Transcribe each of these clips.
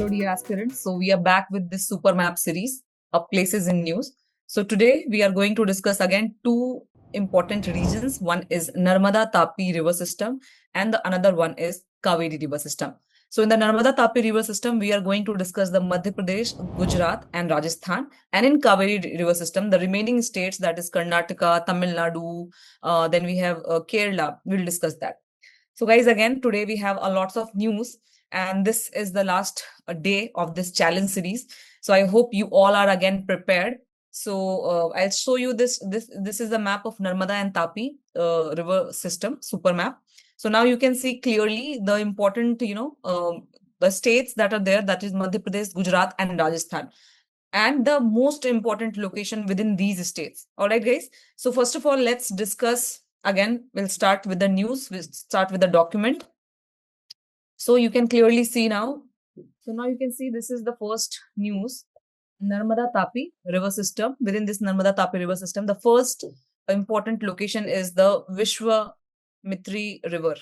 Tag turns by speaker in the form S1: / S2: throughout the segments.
S1: Hello, dear aspirants. So, we are back with this super map series of places in news. So, today we are going to discuss again two important regions. One is Narmada Tapi river system, and the another one is Kaveri river system. So, in the Narmada Tapi river system, we are going to discuss the Madhya Pradesh, Gujarat, and Rajasthan. And in Kaveri river system, the remaining states, that is Karnataka, Tamil Nadu, then we have Kerala. We'll discuss that. So, guys, again, today we have a lots of news, and this is the last day of this challenge series. So, I hope you all are again prepared. So, I'll show you this. This is the map of Narmada and Tapi river system, super map. So now you can see clearly the important, the states that are there. That is Madhya Pradesh, Gujarat, and Rajasthan, and the most important location within these states. All right, guys. So first of all, let's discuss again. We'll start with the news. We'll start with the document. So you can clearly see now. So now you can see this is the first news. Narmada Tapi river system. Within this Narmada Tapi river system, the first important location is the Vishwamitri river.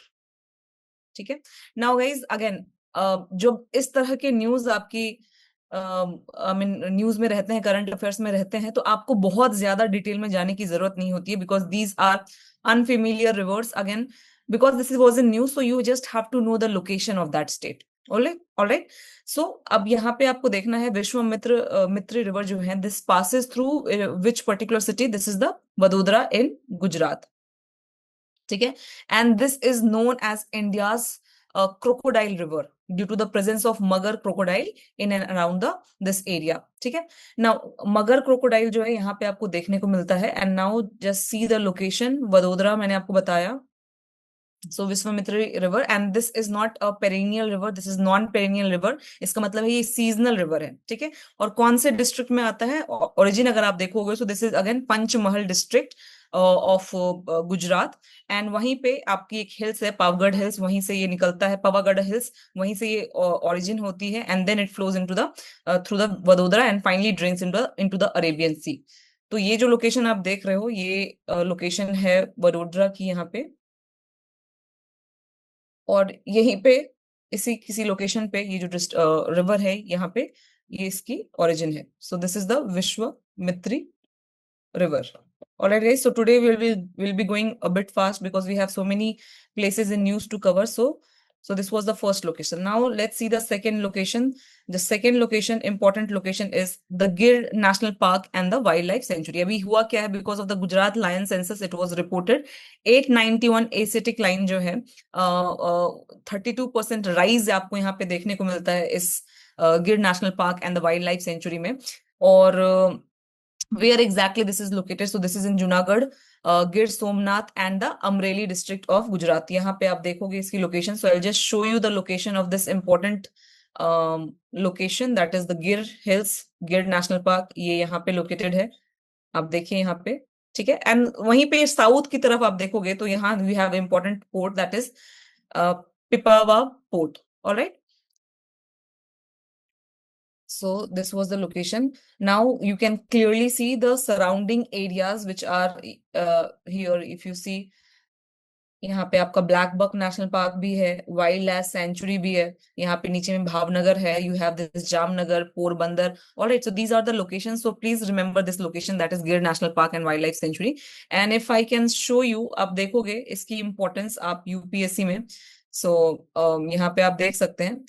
S1: ठीक है. Now guys, again, जब इस तरह के news आपकी I mean news में रहते हैं, करंट अफेयर्स में रहते हैं, तो आपको बहुत ज्यादा डिटेल में जाने की जरूरत नहीं होती है, because these are unfamiliar rivers again, because this was in news, so you just have to know the location of that state. Alright. So अब यहाँ पे आपको देखना है विश्वामित्र मित्र रिवर जो है, this passes through which particular city. This is the Vadodara in Gujarat. ठीक है. And this is known as India's crocodile river due to the presence of मगर crocodile in and around the this area. ठीक है. Now मगर crocodile जो है यहाँ पे आपको देखने को मिलता है. And now just see the location. Vadodara मैंने आपको बताया. So Vishwamitri river, and this is not a perennial river, this is non perennial river. इसका मतलब है ये सीजनल रिवर है. ठीक है. और कौन से डिस्ट्रिक्ट में आता है ओरिजिन अगर आप देखोगे, सो this is again Panchmahal district of Gujarat. And वहीं पे आपकी एक हिल्स है, पावगढ़ हिल्स, वहीं से ये निकलता है, पावागढ़ हिल्स, वहीं से ये ओरिजिन होती है. And then it flows into the through the Vadodara and finally drains into the Arabian sea. तो ये जो लोकेशन आप देख रहे हो, ये लोकेशन है वडोदरा की यहाँ पे. और यहीं पे इसी किसी लोकेशन पे ये जो रिवर है यहाँ पे, ये इसकी ओरिजिन है. So this is the Vishwamitri river. All right, guys. So today we'll be going a bit fast because we have so many places in news to cover. So this was the first location. Now let's see the second location. The second location, important location, is the Gir National Park and the Wildlife Sanctuary. अभी हुआ क्या है? Because of the Gujarat lion census, it was reported 891 asiatic lion जो है 32% rise आपको यहाँ पे देखने को मिलता है इस गिर national park and the wild life sanctuary में. और where exactly this is located? So this is in Junagadh, Gir Somnath and the Amreli district of Gujarat. यहाँ पे आप देखोगे इसकी location. So I'll just show you the location of this important location, that is the Gir Hills, Gir National Park. ये यहाँ पे located है. आप देखिए यहाँ पे. ठीक है. एंड वहीं पे साउथ की तरफ आप देखोगे तो यहाँ we have important port, that is Pipavav port. All right. So this was the location. Now you can clearly see the surrounding areas which are here. If you see, यहाँ पे आपका ब्लैक बक नेशनल पार्क भी है, wild life sanctuary भी है, यहाँ पे नीचे में भावनगर है, you have this Jamnagar, Porbandar. Alright. So these are the locations. So please remember this location, that is Gir national park and wild life sanctuary. And if I can show you, आप देखोगे इसकी इंपॉर्टेंस आप यूपीएससी में. सो यहाँ पे आप देख सकते हैं.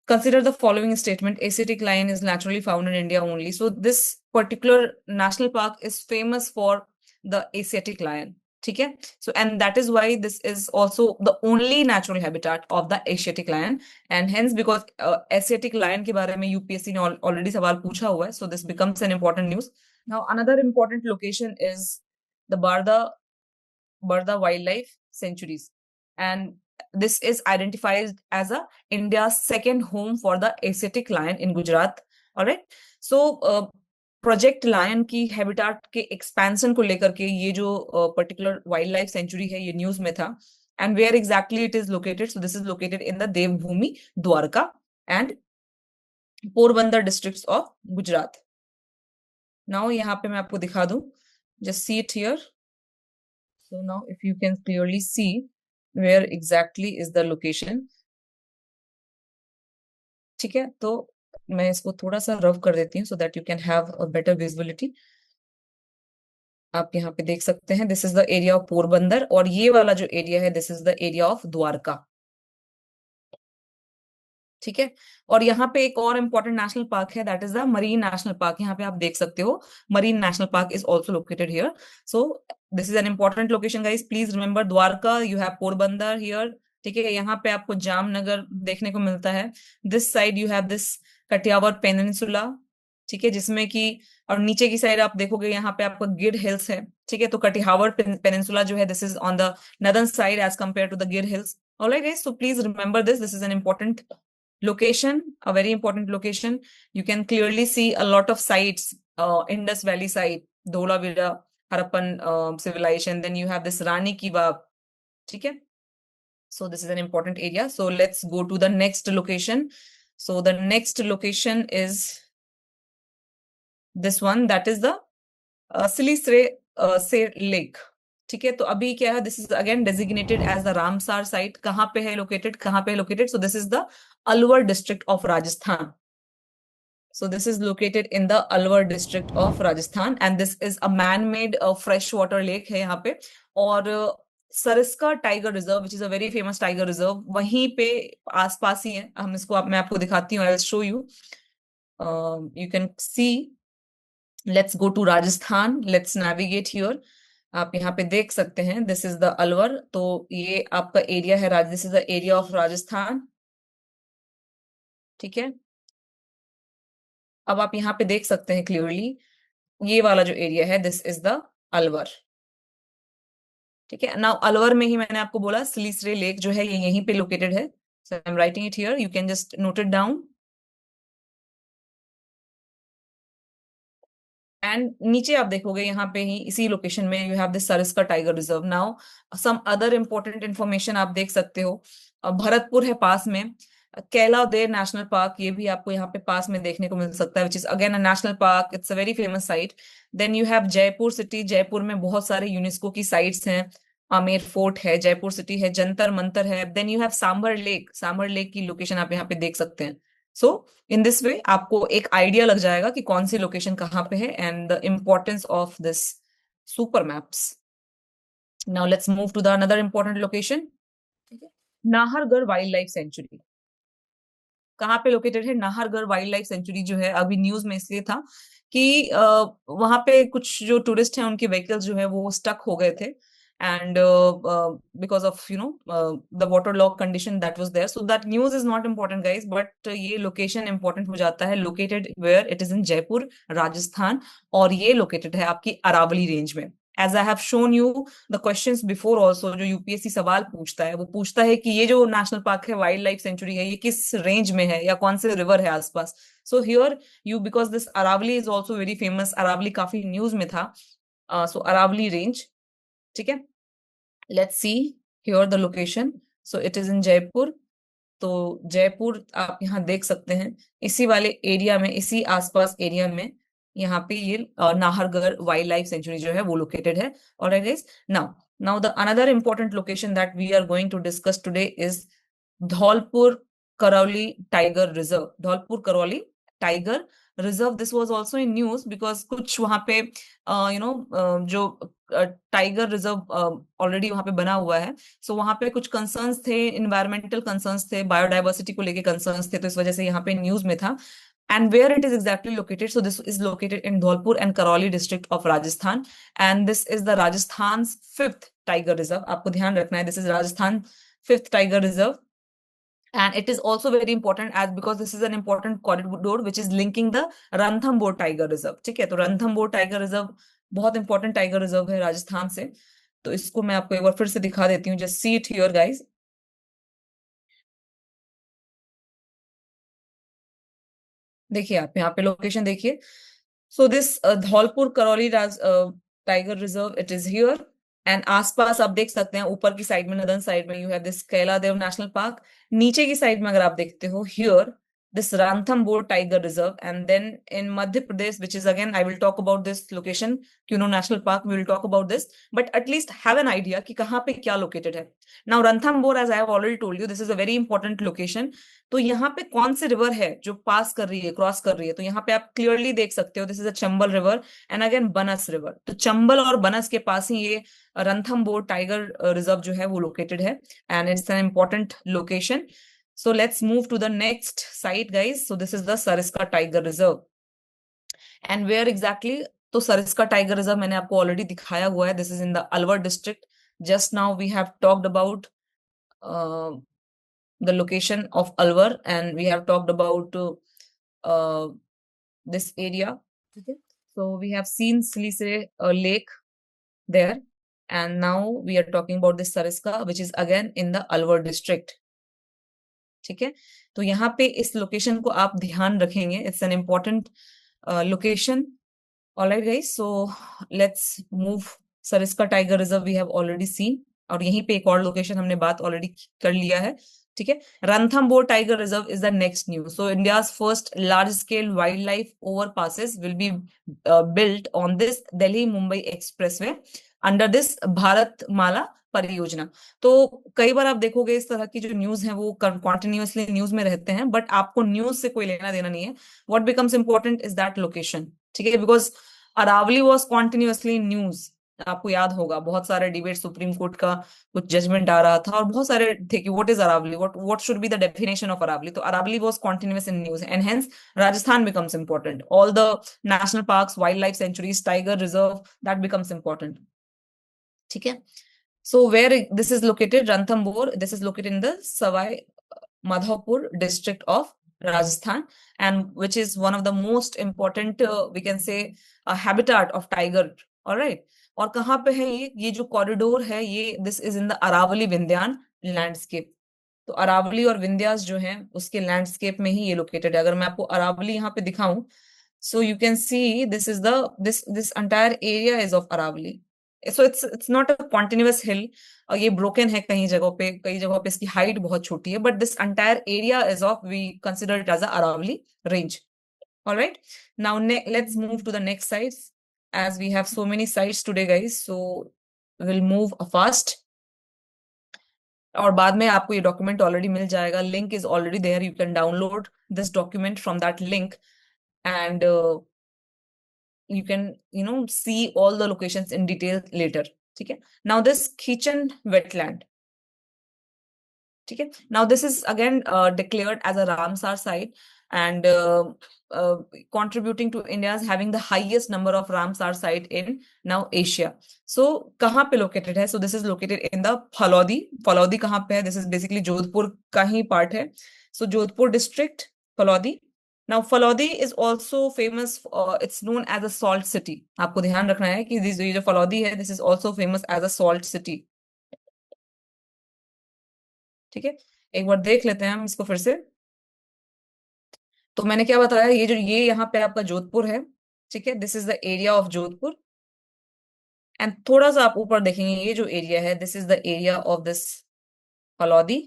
S1: Consider the following statement: Asiatic lion is naturally found in India only. So this particular national park is famous for the Asiatic lion. ठीक है. So and that is why this is also the only natural habitat of the Asiatic lion. And hence, because Asiatic lion के बारे में UPSC ने already सवाल पूछा हुआ है, so this becomes an important news. Now another important location is the Barda Wildlife Sanctuaries, and this is identified as a India's second home for the Asiatic lion in Gujarat. All right. So project lion की habitat के expansion को लेकर के ये जो particular wild life sanctuary है, ये news में था. And where exactly it is located? So this is located in the Devbhumi, Dwarka and Porbandar districts of Gujarat. Now यहाँ पे मैं आपको दिखा दूं, just see it here. So now if you can clearly see where exactly is the location. ठीक है, तो मैं इसको थोड़ा सा रफ कर देती हूँ so that you can have a better visibility. आप यहाँ पे देख सकते हैं, this is the area of Porbandar, और ये वाला जो एरिया है this is the area of Dwarka. ठीक है, और यहाँ पे एक और इम्पोर्टेंट नेशनल पार्क है, that is the marine national park. यहाँ पे आप देख सकते हो marine national park is also located here. So this is an important location guys, please remember Dwarka, you have Porbandar here. ठीक है, यहाँ पे आपको जामनगर देखने को मिलता है। This side you have this Kathiawar peninsula. ठीक है, जिसमें कि, और नीचे की साइड आप देखोगे यहाँ पे आपको गिर हिल्स है। ठीक है, तो कटिहावर पेनिनसुला जो है this is on the northern side as compare to the Gir hills. Alright guys, so please remember this is an important location, a very important location. You can clearly see a lot of sites, Indus Valley site, Dholavira, Harappan civilization. Then you have this Rani Ki Vav. Okay, so this is an important area. So let's go to the next location. So the next location is this one, that is the Silisre Ser Lake. ठीक है, तो अभी क्या है, this is again designated as the Ramsar site. कहाँ पे है located, कहाँ पे है located? So this is the Alwar district of Rajasthan. So this is located in the Alwar district of Rajasthan, and this is a man-made fresh water lake है यहाँ पे। और Sariska tiger reserve, which is a very famous tiger reserve, वहीं पे आसपास ही है। हम इसको मैं आपको दिखाती हूँ, I will show you, you can see. Let's go to Rajasthan, let's navigate here. आप यहाँ पे देख सकते हैं, दिस इज द अलवर, तो ये आपका एरिया है, this is the area of Rajasthan. ठीक है, अब आप यहाँ पे देख सकते हैं क्लियरली, ये वाला जो एरिया है दिस इज द अलवर। ठीक है, नाउ अलवर में ही मैंने आपको बोला सिलीसरे लेक जो है ये यहीं पे लोकेटेड है। So I am writing it here, you can just note it down. And नीचे आप देखोगे यहाँ पे ही इसी लोकेशन में you have this Sariska tiger reserve. Now some other important information आप देख सकते हो, भरतपुर है पास में, कैलादेव नेशनल पार्क, ये भी आपको यहाँ पे पास में देखने को मिल सकता है, which is again a national park, it's a very famous site. Then you have Jaipur city, Jaipur में बहुत सारे यूनेस्को की साइट्स हैं, आमेर फोर्ट है, जयपुर सिटी है, जंतर मंतर है। Then you have Sambhar lake, Sambhar lake की लोकेशन आप यहाँ पे देख सकते हैं। सो इन दिस वे आपको एक आइडिया लग जाएगा कि कौन सी लोकेशन कहाँ पे है and the importance of this super maps. Now let's move to the another important location. Nahargarh wild life sanctuary कहाँ पे लोकेटेड है? नाहरगढ़ वाइल्ड लाइफ सेंचुरी जो है, अभी न्यूज में इसलिए था कि वहां पे कुछ जो टूरिस्ट हैं उनके व्हीकल्स जो है वो स्टक हो गए थे, and because of the water lock condition that was there. So that news is not important guys, but ये लोकेशन इंपॉर्टेंट हो जाता है। Located where? It is in Jaipur, Rajasthan, और ये लोकेटेड है आपकी अरावली रेंज में। As I have shown you the questions before also, जो यूपीएससी सवाल पूछता है वो पूछता है कि ये जो नेशनल पार्क है, वाइल्ड लाइफ सेंचुरी है, ये किस रेंज में है या कौन से रिवर है आसपास। So here you, because this Aravalli is also very famous, Aravalli काफी न्यूज में था, सो अरावली रेंज। ठीक है, let's see here the location. So it is in Jaipur, तो जयपुर आप यहाँ देख सकते हैं, इसी वाले एरिया में, इसी आसपास एरिया में यहाँ पे ये नाहरगढ़ वाइल्ड लाइफ सेंचुरी जो है वो लोकेटेड है। और guys, now the another important location that we are going to discuss today is Dholpur Karauli tiger reserve. Dholpur Karauli tiger reserve, this was also in news because कुछ वहां पे जो टाइगर रिजर्व ऑलरेडी वहां पे बना हुआ है, सो वहां पे कुछ कंसर्न्स थे, इन्वायरमेंटल कंसर्न्स थे, बायोडाइवर्सिटी को लेके कंसर्न्स थे, तो इस वजह से यहाँ पे न्यूज में था। And where it is exactly located? So this is located in Dholpur and Karauli district of Rajasthan, and this is the Rajasthan fifth tiger reserve. आपको ध्यान रखना है, this is Rajasthan fifth tiger reserve, and it is also very important as because this is an important corridor which is linking the Ranthambore tiger reserve। ठीक है, तो Ranthambore tiger reserve बहुत important tiger reserve है राजस्थान से। तो इसको मैं आपको एक बार फिर से दिखा देती हूँ, just see it here guys. देखिए, आप यहाँ पे लोकेशन देखिए। So this Dholpur Karauli tiger reserve, it is here, and आसपास आप देख सकते हैं, ऊपर की साइड में, नदर्न साइड में, you have this Keoladeo national park. नीचे की साइड में अगर आप देखते हो here, this Ranthambore Tiger Reserve, and then in Madhya Pradesh, which is again I will talk about this location, Kuno National Park, we will talk about this, but at least have an idea कि कहाँ पे क्या located है. Now Ranthambore, as I have already told you, this is a very important location. तो यहाँ पे कौन सी river है जो पास कर रही है, क्रॉस कर रही है, तो यहाँ पे आप क्लियरली देख सकते हो, this is a Chambal river and again बनस रिवर. तो चंबल और बनस के पास ही ये रणथंबोर टाइगर रिजर्व जो है वो लोकेटेड है, and it's an important location. So let's move to the next site, guys. So this is the Sariska Tiger Reserve. And where exactly? तो Sariska Tiger Reserve मैंने आपको already दिखाया हुआ है. This is in the Alwar district. Just now we have talked about the location of Alwar, and we have talked about this area. Okay. So we have seen Silisere Lake there, and now we are talking about this Sariska, which is again in the Alwar district. ठीक है, तो यहाँ पे इस location को आप ध्यान रखेंगे. It's an important location. Alright guys, so let's move. Sariska tiger reserve we have already seen, और यहीं पे एक और लोकेशन हमने बात ऑलरेडी कर लिया है. ठीक है, Ranthambore tiger reserve is the next news. So India's first large scale wildlife overpasses will be built on this Delhi Mumbai expressway under this Bharatmala Pariyojana. तो कई बार आप देखोगे इस तरह की जो न्यूज है वो कॉन्टिन्यूअसली न्यूज में रहते हैं, बट आपको न्यूज से कोई लेना देना नहीं है. What becomes important is that location. ठीक है, because Aravalli was continuously news. आपको याद होगा बहुत सारे डिबेट, सुप्रीम कोर्ट का कुछ जजमेंट आ रहा था और बहुत सारे थे कि what is Aravalli, what should be the definition of Aravalli. तो Aravalli was continuous in news, and hence Rajasthan becomes important. All the national parks, wild life sanctuaries, tiger reserve, that becomes important. ठीक है, so where this is located, Ranthambore, this is located in the Savai Madhopur district of Rajasthan, and which is one of the most important we can say habitat of tiger. All right, और कहाँ पे है ये जो corridor है ये, this is in the Aravalli Vindhyan landscape. तो अरावली और विंध्यास जो है उसके लैंडस्केप में ही ये लोकेटेड है. अगर मैं आपको अरावली यहाँ पे दिखाऊं, so you can see this is the this entire area is of Aravali. So it's not a continuous hill. ये broken है कई जगहों पे, कई जगहों पे इसकी हाइट बहुत छोटी है, but this entire area is of, we consider it as a Aravali range. All right, now let's move to the next sites, as we have so many sites today, guys. So we'll move fast. और बाद में आपको ये document already मिल जाएगा. Link is already there. You can download this document from that link, and you can see all the locations in detail later. ठीक है, now this Khichen wetland. ठीक है, now this is again declared as a Ramsar site, and contributing to India's having the highest number of Ramsar site in now Asia. So कहाँ पे located है? So this is located in the Phalodi. Phalodi कहाँ पे है? This is basically Jodhpur का ही part है. So Jodhpur district, Phalodi. Now Phalodi is also famous. It's known as a salt city. आपको ध्यान रखना है कि ये जो Phalodi है, this is also famous as a salt city. ठीक है, एक बार देख लेते हैं हम इसको फिर से. तो मैंने क्या बताया, ये यहाँ पे आपका जोधपुर है. ठीक है, this is the area of Jodhpur, and थोड़ा सा आप ऊपर देखेंगे ये जो एरिया है, this is the area of this Phalodi,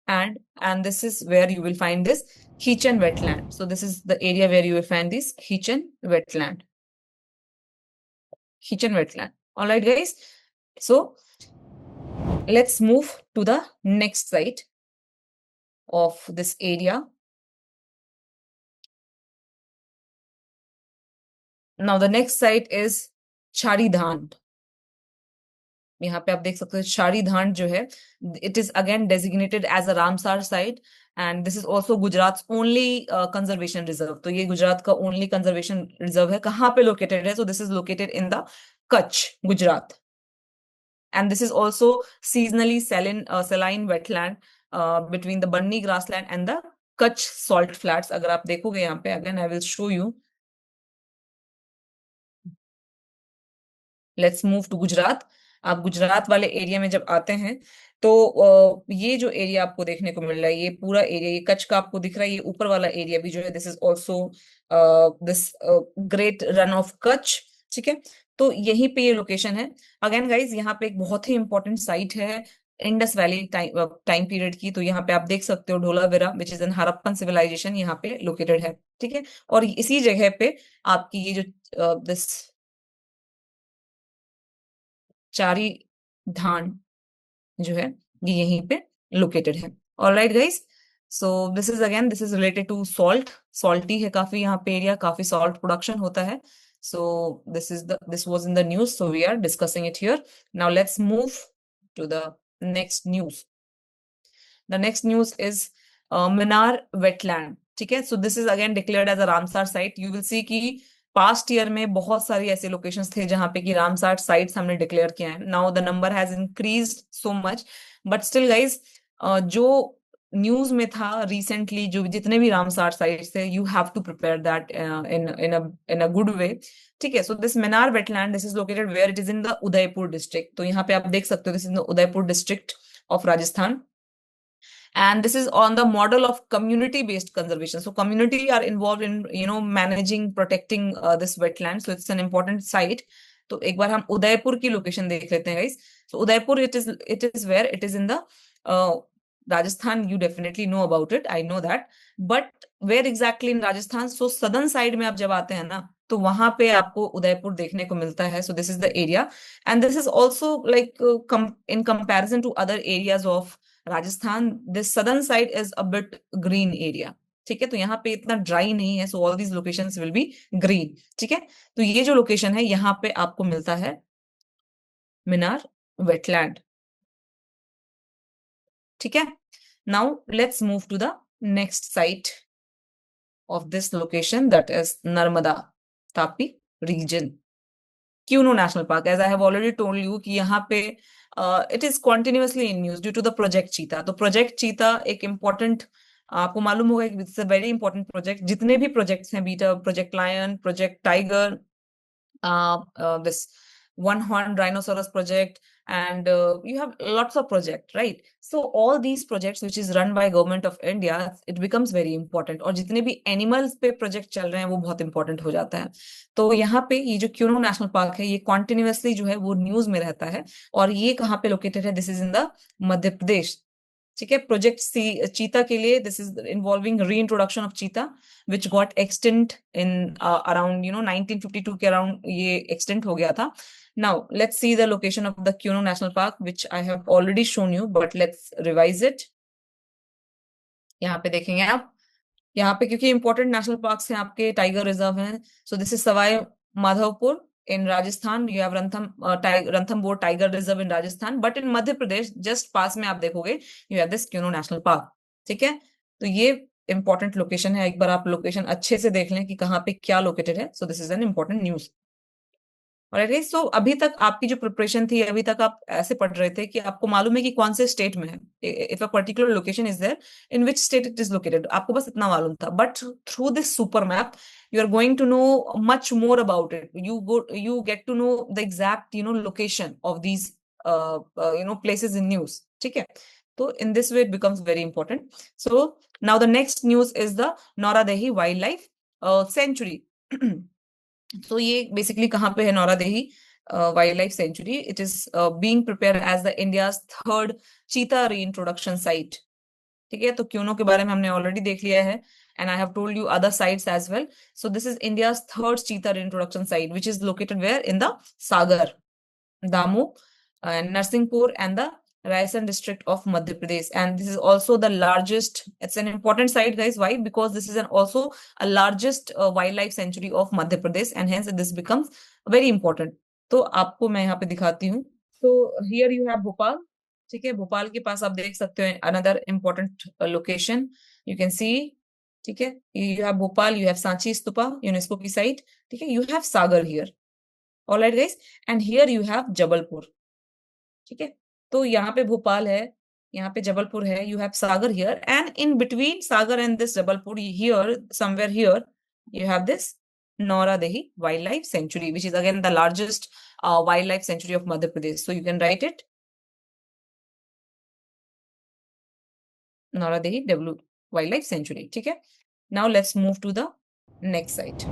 S1: and this is where you will find this Khichen wetland. So this is the area where you will find this Khichen wetland. Khichen wetland. All right, guys. So let's move to the next site of this area. Now the next site is Charidhan. यहाँ पे आप देख सकते हो चारीधान जो है, it is again designated as a Ramsar site, and this is also Gujarat's only conservation reserve. तो ये गुजरात का only conservation reserve है. कहाँ पे located है? So this is located in the Kutch, Gujarat, and this is also seasonally saline wetland between the Banni grassland and the Kutch salt flats. अगर आप देखोगे यहाँ पे, again I will show you. Let's move to Gujarat. आप गुजरात वाले area में जब आते हैं तो ये जो एरिया आपको देखने को मिल रहा है, ये पूरा एरिया, ये कच्छ का आपको दिख रहा है, ये ऊपर वाला एरिया भी जो है, this is also this great run of Kutch. ठीक है, तो यहीं पे ये लोकेशन है. अगेन गाइज, यहाँ पे एक बहुत ही इंपॉर्टेंट साइट है इंडस वैली टाइम पीरियड की। तो यहाँ पे आप देख सकते हो Dholavira which is an Harappan civilisation यहाँ पे लोकेटेड है, ठीक है। और इसी जगह पे आपकी ये जो दिस चारी धान जो है ये यहीं पे लोकेटेड है। Alright guys, so this is related to salt. Salty है काफी यहाँ पे एरिया, काफी सॉल्ट प्रोडक्शन होता है। So this was in the news, so we are discussing it here. Now let's move to the next news. The next news is Menar wetland, ठीक है। So this is again declared as a Ramsar site. You will see कि past year में बहुत सारी ऐसे locations थे जहां पे कि रामसार साइट्स हमने डिक्लेयर किया है। Now the number has increased so much, but still guys जो न्यूज में था रिसेंटली, जो जितने भी रामसार साइट्स थे, you have to prepare that in a good way, ठीक है। So this Menar wetland, this is located where, it is in the Udaipur district. तो यहाँ पे आप देख सकते हो this is the Udaipur district of Rajasthan, and this is on the model of community based conservation. So community are involved in managing, protecting this wetland, so it's an important site. तो एक बार हम उदयपुर की लोकेशन देख लेते हैं guys. So Udaipur, it is where, it is in the Rajasthan. You definitely know about it, I know that, but where exactly in Rajasthan? So southern side में आप जब आते हैं ना, तो वहां पे आपको उदयपुर देखने को मिलता है। So this is the area, and this is also like in comparison to other areas of Rajasthan, this southern side is a bit green area, ठीक है। तो यहाँ पे इतना ड्राई नहीं है, so all these locations will be green, ठीक है। तो ये जो लोकेशन है यहाँ पे आपको मिलता है मिनार वेटलैंड, ठीक है। Now let's move to the next site of this location, that is Narmada Tapi region, Kuno national park. As I have already told you कि यहाँ पे it is continuously in news due to the project cheetah. तो project cheetah एक important, आपको मालूम होगा, it's a very important project. जितने भी प्रोजेक्ट्स हैं, beta project lion, project tiger, this one horn rhinoceros project, and you have lots of project, right? So all these projects which is run by government of India, it becomes very important, और जितने भी animals पे project चल रहे हैं वो बहुत important हो जाता है। तो यहाँ पे ये जो क्यूनो नेशनल पार्क है, ये कॉन्टिन्यूअसली जो है वो न्यूज में रहता है। और ये कहाँ पे लोकेटेड है? This is in the Madhya Pradesh, ठीक है। प्रोजेक्ट चीता के लिए, दिस इज इन्वॉल्विंग री इंट्रोडक्शन ऑफ चीता which got extent in around 1952 के अराउंड ये एक्सटेंट हो गया था। Now let's see the location of the quinoa national park which I have already shown you, but let's revise it. यहाँ पे देखेंगे आप, यहाँ पे क्योंकि इंपॉर्टेंट नेशनल पार्क्स हैं आपके, टाइगर रिजर्व हैं। So this is Sawai Madhopur in Rajasthan, you have Ranthambore tiger reserve in Rajasthan, but in Madhya Pradesh just पास में आप देखोगे you have this Kuno national park, ठीक है। तो ये इंपॉर्टेंट लोकेशन है, एक बार आप लोकेशन अच्छे से देख लें कि कहाँ पे क्या लोकेटेड है। So this is an important news. Alright, so अभी तक आपकी जो प्रिपरेशन थी, अभी तक आप ऐसे पढ़ रहे थे कि आपको मालूम है कि कौन से स्टेट में है, if a particular location is there, in which state it is located, आपको बस इतना मालूम था। But through this super map you are going to know much more about it. You get to know the exact location of these places in news, ठीक है। तो in this way it becomes very important. So now the next news is the Nauradehi wild life sanctuary. तो ये basically कहाँ पे है? Nauradehi wild life sanctuary, it is being prepare as the India's third cheetah reintroduction site, ठीक है। तो quinoa के बारे में हमने ऑलरेडी देख लिया है, and I have told you other sites as well. So this is India's third cheetah reintroduction site which is located where? In the Sagar, Damoh, and Narsinghpur, and the Raisan district of Madhya Pradesh. And this is also the largest, it's an important site, guys. Why? Because this is also a largest wildlife sanctuary of Madhya Pradesh, and hence this becomes very important. तो आपको मैं यहाँ पे दिखाती हूँ। So here you have Bhopal, ठीक है। भोपाल के पास आप देख सकते हो another important location, you can see, ठीक है। You have Bhopal, you have Sanchi stupa, UNESCO की साइट, ठीक है। You have Sagar here. Alright guys, and here you have Jabalpur, ठीक है। तो यहाँ पे भोपाल है, यहाँ पे जबलपुर है, you have Sagar here, and in between Sagar and this Jabalpur, here somewhere here you have this Nauradehi Wildlife Sanctuary, which is again the largest wildlife sanctuary of Madhya Pradesh. So you can write it, Nauradehi Wildlife Sanctuary, ठीक है। Now let's move to the next site.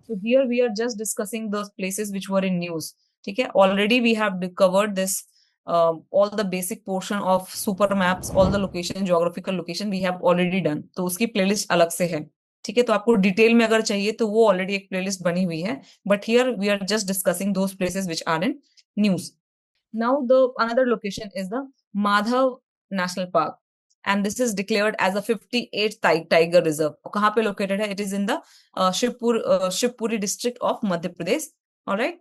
S1: So here we are just discussing those places which were in news, ठीक है। Already we have covered this all the basic portion of super maps, all the location, geographical location we have already done. तो उसकी playlist अलग से है. ठीक है, तो आपको डिटेल में अगर चाहिए तो वो ऑलरेडी एक प्लेलिस्ट बनी हुई है, but here we are just discussing those places which are in news. Now the another location is the Madhav national park, and this is declared as a 58th tiger reserve. कहाँ पे located है? It is in the Shivpuri district of Madhya Pradesh. All right.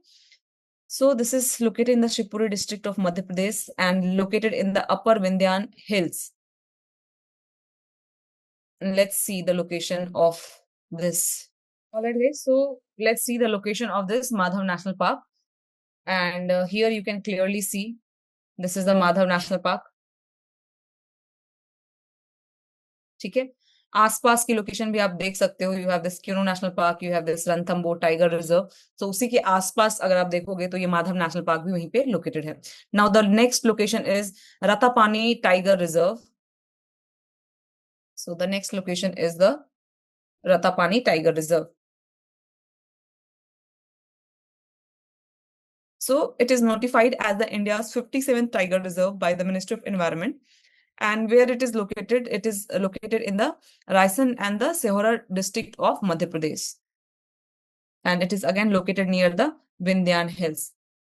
S1: So this is located in the Shivpuri district of Madhya Pradesh and located in the Upper Vindhyan Hills. Let's see the location of this. All right, guys. So let's see the location of this Madhav National Park. And here you can clearly see this is the Madhav National Park. ठीक है, आसपास की location भी आप देख सकते हो. You have this Kiru national park, you have this Ranthambore tiger reserve. तो उसी के आसपास अगर आप देखोगे तो ये माधव नेशनल पार्क भी वहीं पे लोकेटेड है. Now the next location is Ratapani tiger reserve. So the next location is the Ratapani Tiger Reserve. So it is notified as the India's 57th Tiger Reserve by the Ministry of Environment. And where it is located in the Raisan and the Sehora district of Madhya Pradesh. And it is again located near the Vindhyan Hills.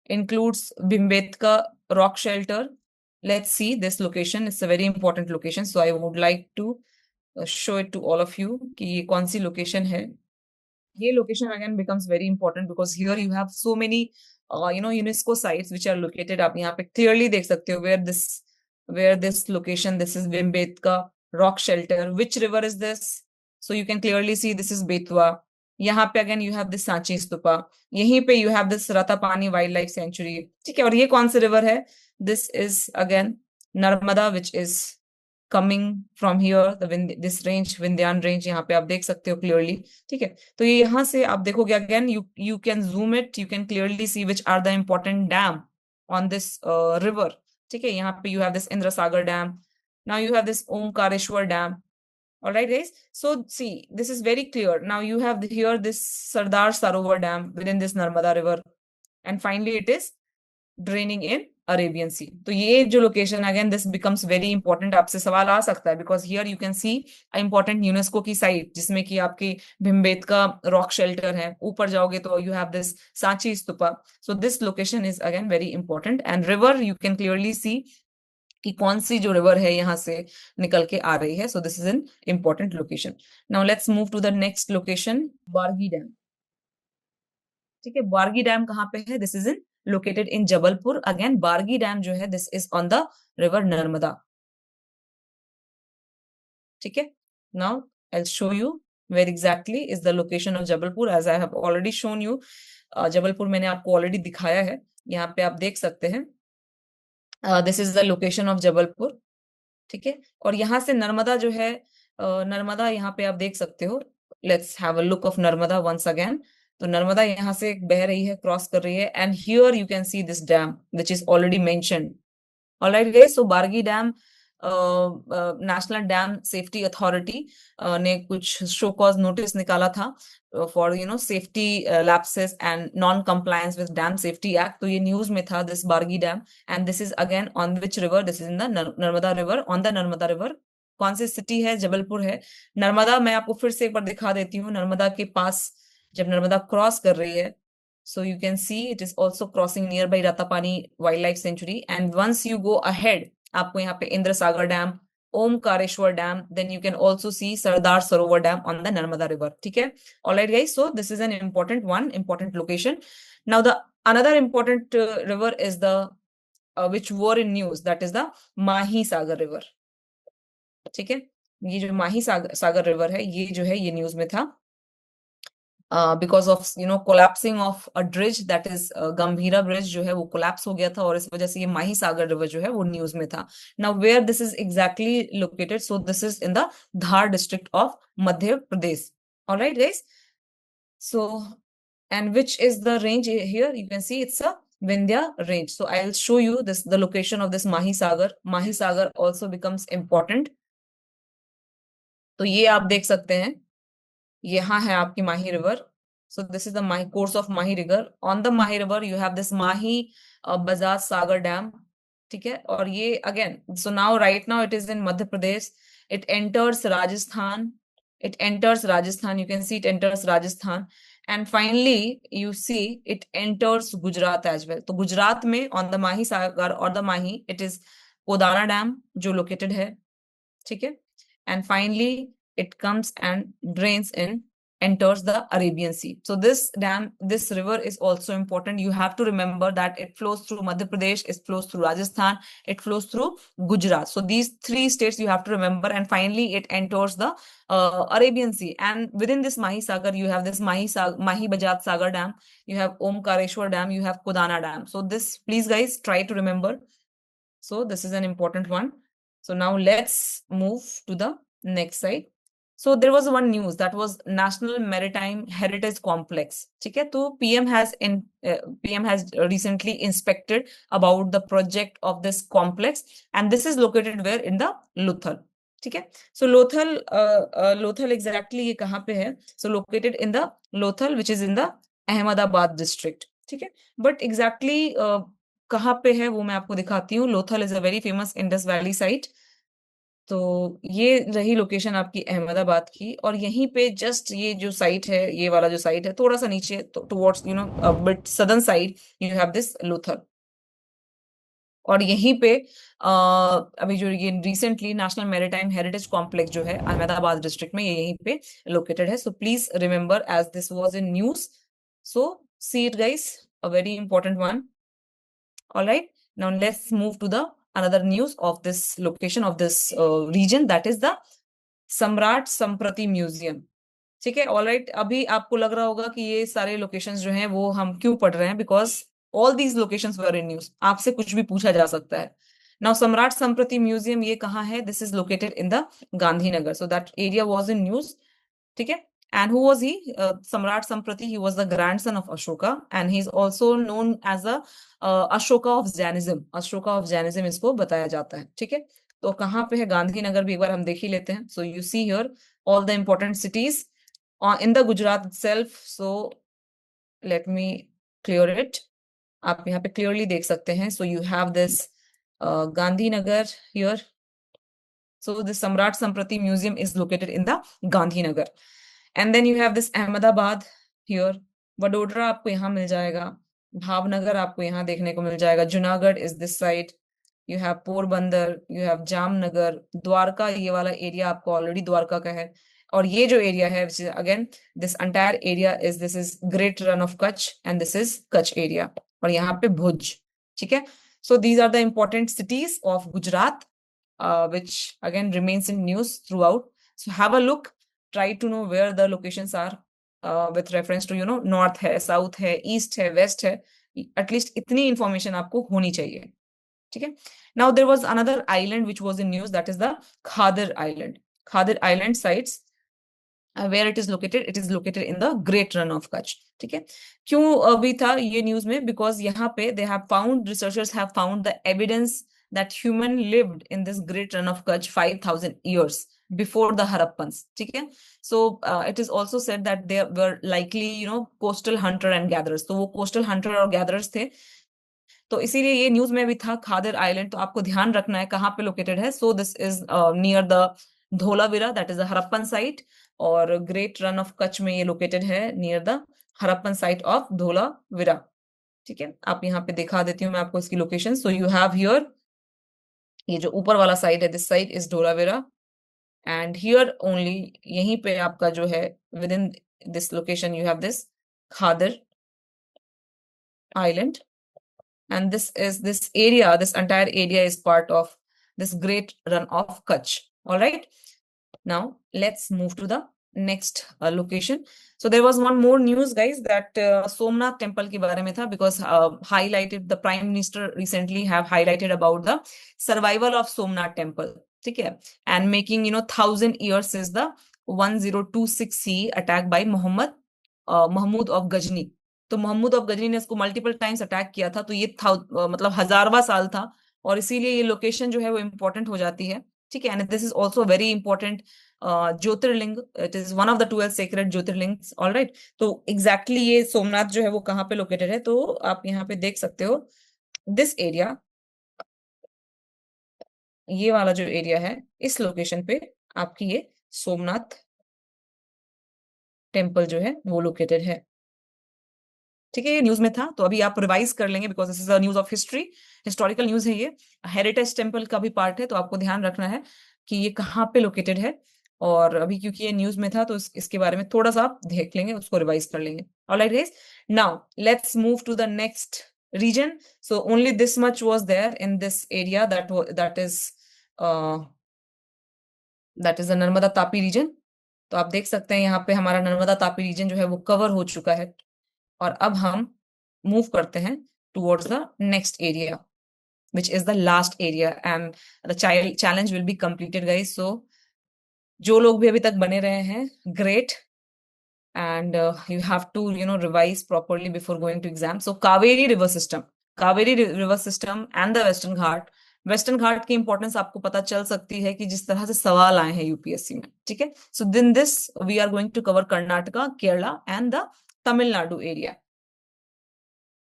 S1: Includes Bhimbetka Rock Shelter. Let's see this location. It's a very important location. So I would like to show it to all of you कि ये कौन सी location है. ये location again becomes very important because here you have so many UNESCO sites which are located. आप यहाँ पे clearly देख सकते हो where this location, this is Bhimbetka Rock Shelter. Which river is this? So you can clearly see this is Betwa. यहाँ पे again you have this Sanchi Stupa. यहीं पे you have this Ratapani Wildlife Sanctuary. ठीक है, और ये कौन सी river है? This is again Narmada, which is coming from here, this range, Vindhyan range. यहाँ पे आप देख सकते हो clearly. ठीक है, तो ये यहाँ से आप देखोगे again you can zoom it, you can clearly see which are the important dam on this river. ठीक है, यहाँ पे you have this Indra Sagar Dam. Now you have this Omkareshwar Dam. All right, guys. So see, this is very clear. Now you have here this Sardar Sarovar Dam within this Narmada River, and finally it is draining in Arabian Sea. तो ये जो location again this becomes very important. आपसे सवाल आ सकता है because here you can see important UNESCO की site जिसमें कि आपकी भिम्बेटका rock shelter है. ऊपर जाओगे तो you have this Sanchi Stupa. So this location is again very important, and river you can clearly see कि कौन सी जो रिवर है यहाँ से निकल के आ रही है. So this is an important location. Now let's move to the next location, Bargi dam. ठीक है, बारगी डैम कहाँ पे है? This is in located in Jabalpur. Again, Bargi Dam जो है, this is on the river Narmada. ठीक है. Now I'll show you where exactly is the location of Jabalpur. As I have already shown you, Jabalpur मैंने आपको already दिखाया है. यहाँ पे आप देख सकते हैं. This is the location of Jabalpur. ठीक है, और यहाँ से नर्मदा जो है, नर्मदा यहाँ पे आप देख सकते हो. Let's have a look of Narmada once again. तो नर्मदा यहाँ से बह रही है, क्रॉस कर रही है, and here you can see this dam which is already mentioned. Alright guys, so Bargi dam national dam safety authority ने कुछ शो कॉज नोटिस निकाला था for safety lapses and non compliance with dam safety act. तो ये news में था this Bargi dam, and this is again on which river? This is in the Narmada river, on the Narmada river. कौन सी city है? जबलपुर है. नर्मदा मैं आपको फिर से एक बार दिखा देती हूँ. नर्मदा के पास जब नर्मदा क्रॉस कर रही है, so you can see it is also crossing nearby Ratapani Wildlife Sanctuary, and once you go ahead आपको यहाँ पे Indira Sagar dam, Omkareshwar dam, then you can also see Sardar Sarovar Dam on the Narmada River. ठीक है, alright guys, so this is an important location. Now the another important river is the which were in news, that is the Mahi Sagar River. ठीक है, ये जो माही सागर river है, ये जो है ये न्यूज में था. Because of collapsing of a bridge, that is Gambhira bridge जो है वो कोलैप्स हो गया था, और इस वजह से ये माही सागर रिवर जो है वो न्यूज में था. Now where this is exactly located? So this is in the Dhar district of Madhya Pradesh. Alright guys, so and which is the range here? You can see it's a Vindhya range. So I'll show you this, the location of this Mahi Sagar. Mahi Sagar also becomes important. तो ये आप देख सकते हैं, यहाँ है आपकी Mahi river. So this is the Mahi course of Mahi river. On the Mahi river you have this Mahi Bajaj Sagar dam. ठीक है, और ये again, so now right now it is in Madhya Pradesh, it enters Rajasthan, it enters Rajasthan, you can see it enters Rajasthan, and finally you see it enters Gujarat as well. तो गुजरात में on the Mahi Sagar or the Mahi, it is Kodana Dam जो located है, ठीक है, and finally it comes and drains in, enters the Arabian Sea. So this dam, this river is also important. You have to remember that it flows through Madhya Pradesh, it flows through Rajasthan, it flows through Gujarat. So these three states you have to remember, and finally it enters the Arabian Sea. And within this Mahi Sagar, you have this Mahi Bajat Sagar Dam, you have Omkareshwar Dam, you have Kodana Dam. So this, please guys, try to remember. So this is an important one. So now let's move to the next side. So there was one news that was National Maritime Heritage Complex. ठीक है, तो PM has recently inspected about the project of this complex, and this is located where, in the Lothal. ठीक है, so Lothal exactly ये कहाँ पे है? So located in the Lothal, which is in the Ahmedabad district. ठीक है, but exactly कहाँ पे है वो मैं आपको दिखाती हूँ. Lothal is a very famous Indus valley site. तो ये रही लोकेशन आपकी अहमदाबाद की, और यहीं पे जस्ट ये जो साइट है, ये वाला जो साइट है, थोड़ा सा नीचे towards but southern side you have this Lothal. और यहीं पे अभी जो ये recently national maritime heritage complex जो है अहमदाबाद डिस्ट्रिक्ट में, ये यहीं पे लोकेटेड है. So please remember as this was in news. So see it guys, a very important one. All right, now let's move to the another news of this location of this region, that is the सम्राट संप्रति museum. ठीक है, all right. अभी आपको लग रहा होगा कि ये सारे लोकेशंस जो हैं वो हम क्यों पढ़ रहे हैं, because all these locations were in news. आपसे कुछ भी पूछा जा सकता है. नाउ सम्राट संप्रति म्यूजियम ये कहाँ है? This is located in the Gandhinagar. So that area was in news. ठीक है, and who was he? Samrat Samprati, he was the grandson of Ashoka, and he is also known as a Ashoka of Jainism. Ashoka of Jainism इसको बताया जाता है. ठीक है, तो कहाँ पे है? गांधीनगर भी एक बार हम देख ही लेते हैं. So you see here all the important cities in the Gujarat itself. So let me clear it. आप यहाँ पे clearly देख सकते हैं. So you have this Gandhinagar here. So the Samrat Samprati Museum is located in the Gandhinagar. And then you have this Ahmedabad here. Vadodara आपको यहाँ मिल जाएगा. भावनगर आपको यहाँ देखने को मिल जाएगा. Junagadh is this side. You have Porbandar, you have Jamnagar, Dwarka, ये वाला एरिया आपको ऑलरेडी द्वारका का है. और ये जो एरिया है, which is again this entire area is, this is Great Run of Kutch and this is Kutch area. और यहाँ पे भुज. ठीक है, so these are the important cities of Gujarat, which again remains in news throughout. So have a look, try to know where the locations are with reference to north है, south है, east है, west है. At least इतनी information आपको होनी चाहिए. ठीक है. Now there was another island which was in news, that is the Khadir Island. Khadir Island sites, where it is located in the Great Run of Kutch. ठीक है, क्यों अभी था ये न्यूज में? बिकॉज यहाँ पे they have found, researchers have found the evidence that human lived in this Great Run of Kutch 5,000 years before the Harappans. ठीक है, so it is also said that they were likely coastal hunter and gatherers. तो वो coastal hunter और gatherers थे, तो इसीलिए ये news में भी था खादर आइलैंड. तो आपको ध्यान रखना है कहाँ पे लोकेटेड है. So this is near the Dholavira, that is the Harappan site. और ग्रेट रन ऑफ कच्छ में ये लोकेटेड है near the Harappan site of Dholavira. ठीक है, आप यहाँ पे दिखा देती हूँ मैं आपको इसकी location. So you have here, ये जो ऊपर वाला साइड है, this side is Dholavira, and here only, यहीं पे आपका जो है within this location you have this Khadir island. And this area, this entire area is part of this Great Run of Kutch. All right, now let's move to the next location. So there was one more news guys, that Somnath temple के बारे में था, because highlighted, the prime minister recently have highlighted about the survival of Somnath temple. ठीक है, and making 1,000 years since the 1026 CE attack by Mahmud of Ghazni. तो Mohammad of Ghazni ने इसको multiple times attack किया था. तो ये था मतलब 1000वां साल था, और इसीलिए ये लोकेशन जो है वो इम्पोर्टेंट हो जाती है. ठीक है, and this is also very important Jyotirlinga. It is one of the 12 sacred jyotirlingas. All right, तो एग्जैक्टली ये सोमनाथ जो है वो कहाँ पे लोकेटेड है, तो आप यहाँ पे देख सकते हो दिस एरिया. ये वाला जो एरिया है, इस लोकेशन पे आपकी ये सोमनाथ टेम्पल जो है वो लोकेटेड है। ठीक है, ये न्यूज में था, तो अभी आप रिवाइज कर लेंगे because this is a news of history, historical news है ये। हेरिटेज टेम्पल का भी पार्ट है, तो आपको ध्यान रखना है कि ये कहाँ पे लोकेटेड है। और अभी क्योंकि ये न्यूज में था, तो इसके बारे में थोड़ा सा आप देख लेंगे, उसको रिवाइज कर लेंगे। Alright guys, now let's move to the next region. So only this much was there in this area, that is the Narmada Tapi region. तो आप देख सकते हैं यहाँ पे हमारा नर्मदा तापी रीजन जो है वो कवर हो चुका है। और अब हम मूव करते हैं towards the next area, which is the last area, and the challenge will be completed guys. So जो लोग भी अभी तक बने रहे हैं, great, and you have to revise properly before going to exam. So Kaveri river system and the Western Ghat की importance आपको पता चल सकती है कि जिस तरह से सवाल आए हैं यूपीएससी में। ठीक है, so then this we are going to cover Karnataka, Kerala and the Tamil Nadu area.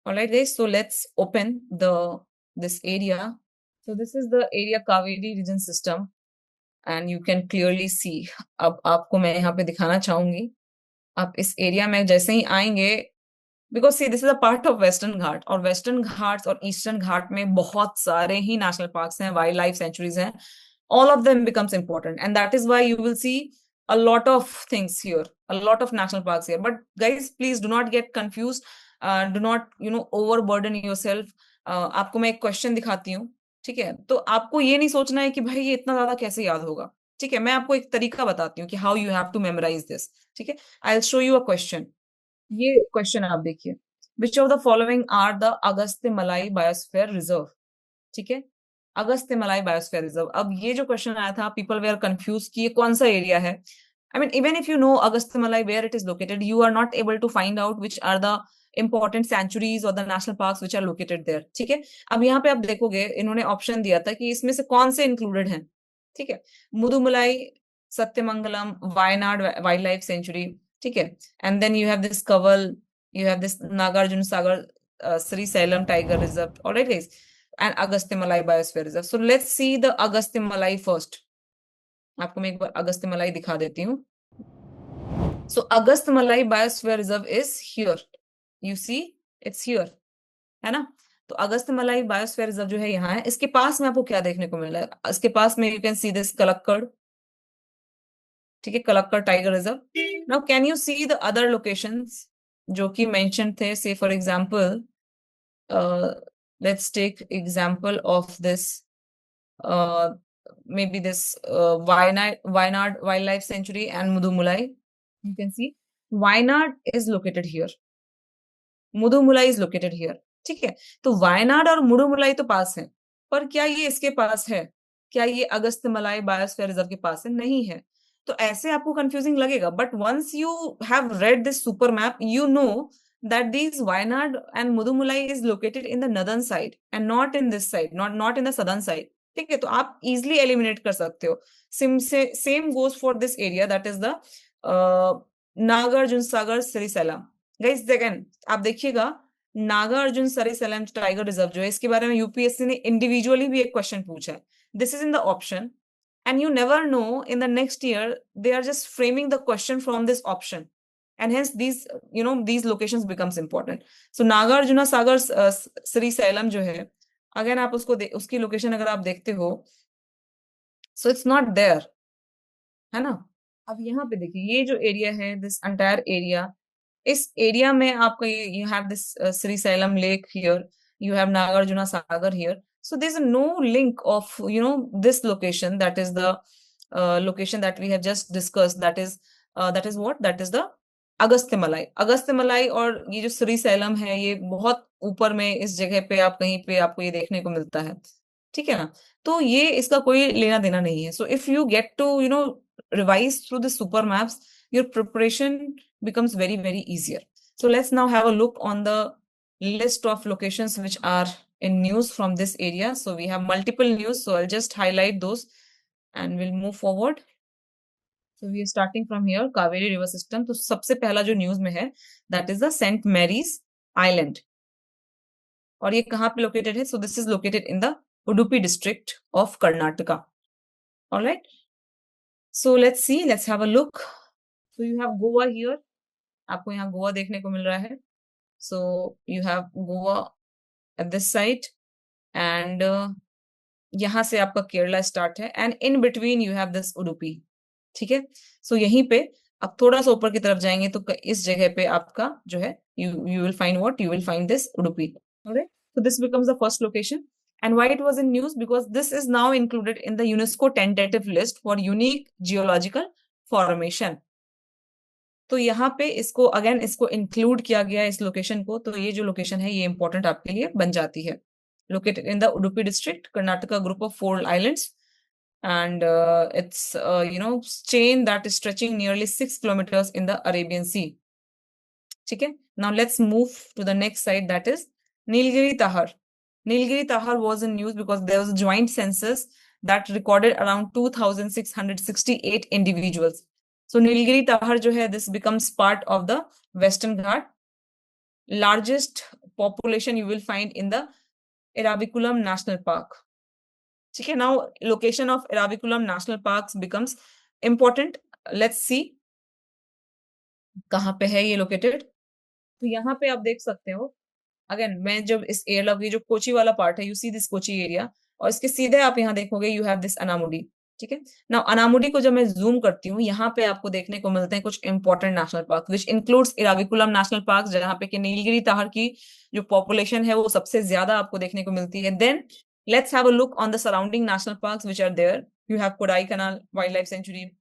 S1: All right, guys. So let's open this area. So this is the area Kaveri region system, and you can clearly see. अब आपको मैं यहाँ पे दिखाना चाहूंगी। आप इस area में जैसे ही आएंगे, because see this is a part of western Ghat, और वेस्टर्न घाट्स और ईस्टर्न घाट में बहुत सारे ही नेशनल पार्क्स हैं, वाइल्ड लाइफ सेंचुरीज हैं। All of them becomes important, and that is why you will see a lot of things here, a lot of national parks here. But guys, please do not get confused. Do not overburden yourself. आपको मैं एक question दिखाती हूँ, ठीक है? तो आपको ये नहीं सोचना है कि भाई ये इतना ज्यादा कैसे याद होगा। ठीक है, मैं आपको एक तरीका बताती हूँ कि how you have to memorize this. ठीक है, I will show you a question. ये क्वेश्चन आप देखिए, which of the following are the Agasthya Malai biosphere reserve. ठीक है, अगस्त्य मलाई बायोस्फीयर रिजर्व। अब ये जो क्वेश्चन आया था, पीपल वेयर कंफ्यूज कि ये कौन सा एरिया है। I mean even if you know Agasthya Malai where it is located, you are not able to find out which are the important sanctuaries और the national parks which are located there. ठीक है, अब यहाँ पे आप देखोगे, इन्होंने ऑप्शन दिया था कि इसमें से कौन से इंक्लूडेड हैं। ठीक है, Mudumalai, Sathyamangalam, Wayanad wild life sanctuary. ठीक है, and then you have this Kaval, you have this Nagarjuna Sagar Sri Salem Tiger Reserve. All right, guys, and Agastya Malai Biosphere Reserve. So let's see the Agastya Malai first. आपको मैं एक बार अगस्त्य मलाई दिखा देती हूँ। So Agastya Malai Biosphere Reserve is here. You see, it's here, है ना? तो अगस्त्य मलाई बायोस्फीयर रिजर्व जो है यहाँ है। इसके पास में आपको क्या देखने को मिल रहा है? इसके पास में you can see this Kalakkad. ठीक है, Kalakkad tiger reserve. Now can you see the other locations जो कि मेंशन थे? से for example, let's take example of this, maybe this Wayanad Wildlife Sanctuary and Mudumulai. You can see Wayanad is located here, Mudumulai is located here. ठीक है, तो वायनाड और मुडुमुलाई तो पास है, पर क्या ये इसके पास है? क्या ये अगस्त्य मलाई बायोस्फीयर रिजर्व के पास है? नहीं है। तो ऐसे आपको कंफ्यूजिंग लगेगा, but once you have read this super map, you know that these Wayanad and Mudumulai is located in the northern side and not in this side, not in the southern side. ठीक है, तो आप easily eliminate कर सकते हो। Same goes for this area, that is the Nagarjuna Sagar Srisailam. Guys again आप देखिएगा, Nagarjuna Srisailam tiger reserve जो है, इसके बारे में यूपीएससी ने इंडिविजुअली भी एक क्वेश्चन पूछा है। This is in the option, and you never know, in the next year they are just framing the question from this option, and hence these locations becomes important. So Nagarjuna Sagar Srisailam जो है, अगर आप उसकी location अगर आप देखते हो, so it's not there, है ना? अब यहाँ पे देखिए, ये जो एरिया है, दिस एंटायर एरिया, इस एरिया में आपका ये you have this Shri slam lake here, you have Nagarjuna Sagar here. So there's no link of this location, that is the location that we have just discussed, that is what, that is the Agastya मलाई। अगस्त्य मलाई और ये जो Shri slam है, ये बहुत ऊपर में इस जगह पे आप कहीं पे आपको ये देखने को मिलता है। ठीक है ना, तो ये इसका कोई लेना देना नहीं है। So if you get to revise through the super maps, your preparation becomes very very easier. So let's now have a look on the list of locations which are in news from this area. So we have multiple news, so I'll just highlight those and we'll move forward. So we are starting from here, Kaveri river system. तो सबसे पहला जो news में है, that is the St. Mary's Island. और ये कहाँ पे लोकेटेड है? So this is located in the Udupi district of Karnataka. All right. So let's see, let's have a look. So you have Goa here. आपको यहाँ गोवा देखने को मिल रहा है. So you have Goa at this side and यहाँ से आपका Kerala start है and in between you have this Udupi. ठीक है. सो यहीं पे अब थोड़ा सा ऊपर की तरफ जाएंगे तो इस जगह पे आपका जो है you will find what, you will find this Udupi. Alright. So this becomes the first location. And why it was in news? Because this is now included in the UNESCO tentative list for unique geological formation. तो यहाँ पे इसको again इसको include किया गया इस location को. तो ये जो लोकेशन है ये इंपॉर्टेंट आपके लिए बन जाती है. Located in the Udupi district, Karnataka, group of 4 islands, and it's chain that is stretching nearly 6 kilometers in the Arabian Sea. Okay. Now let's move to the next site, that is Nilgiri Tahar. Nilgiri Tahar was in news because there was a joint census that recorded around 2,668 individuals. So Nilgiri Tahar jo hai, this becomes part of the Western Ghat. Largest population you will find in the Eraviculam National Park. Okay, now location of Eraviculam National Parks becomes important. Let's see कहाँ पे है ये located. तो यहाँ पे आप देख सकते हो. अगेन मैं जब इस एरिया की जो कोची वाला पार्ट है, you see this Kochi area, और इसके सीधे आप यहाँ देखोगे यू हैव दिस अनामुडी. ठीक है. नाउ अनामुडी को जब मैं जूम करती हूँ, यहाँ पे आपको देखने को मिलते हैं कुछ important national park which includes Eravikulam national park, जहाँ पे कि नीलगिरी ताहर की जो पॉपुलेशन है वो सबसे ज्यादा आपको देखने को मिलती है. Then let's have a look on the surrounding national parks which are there. You have Kodaikanal Wildlife Sanctuary.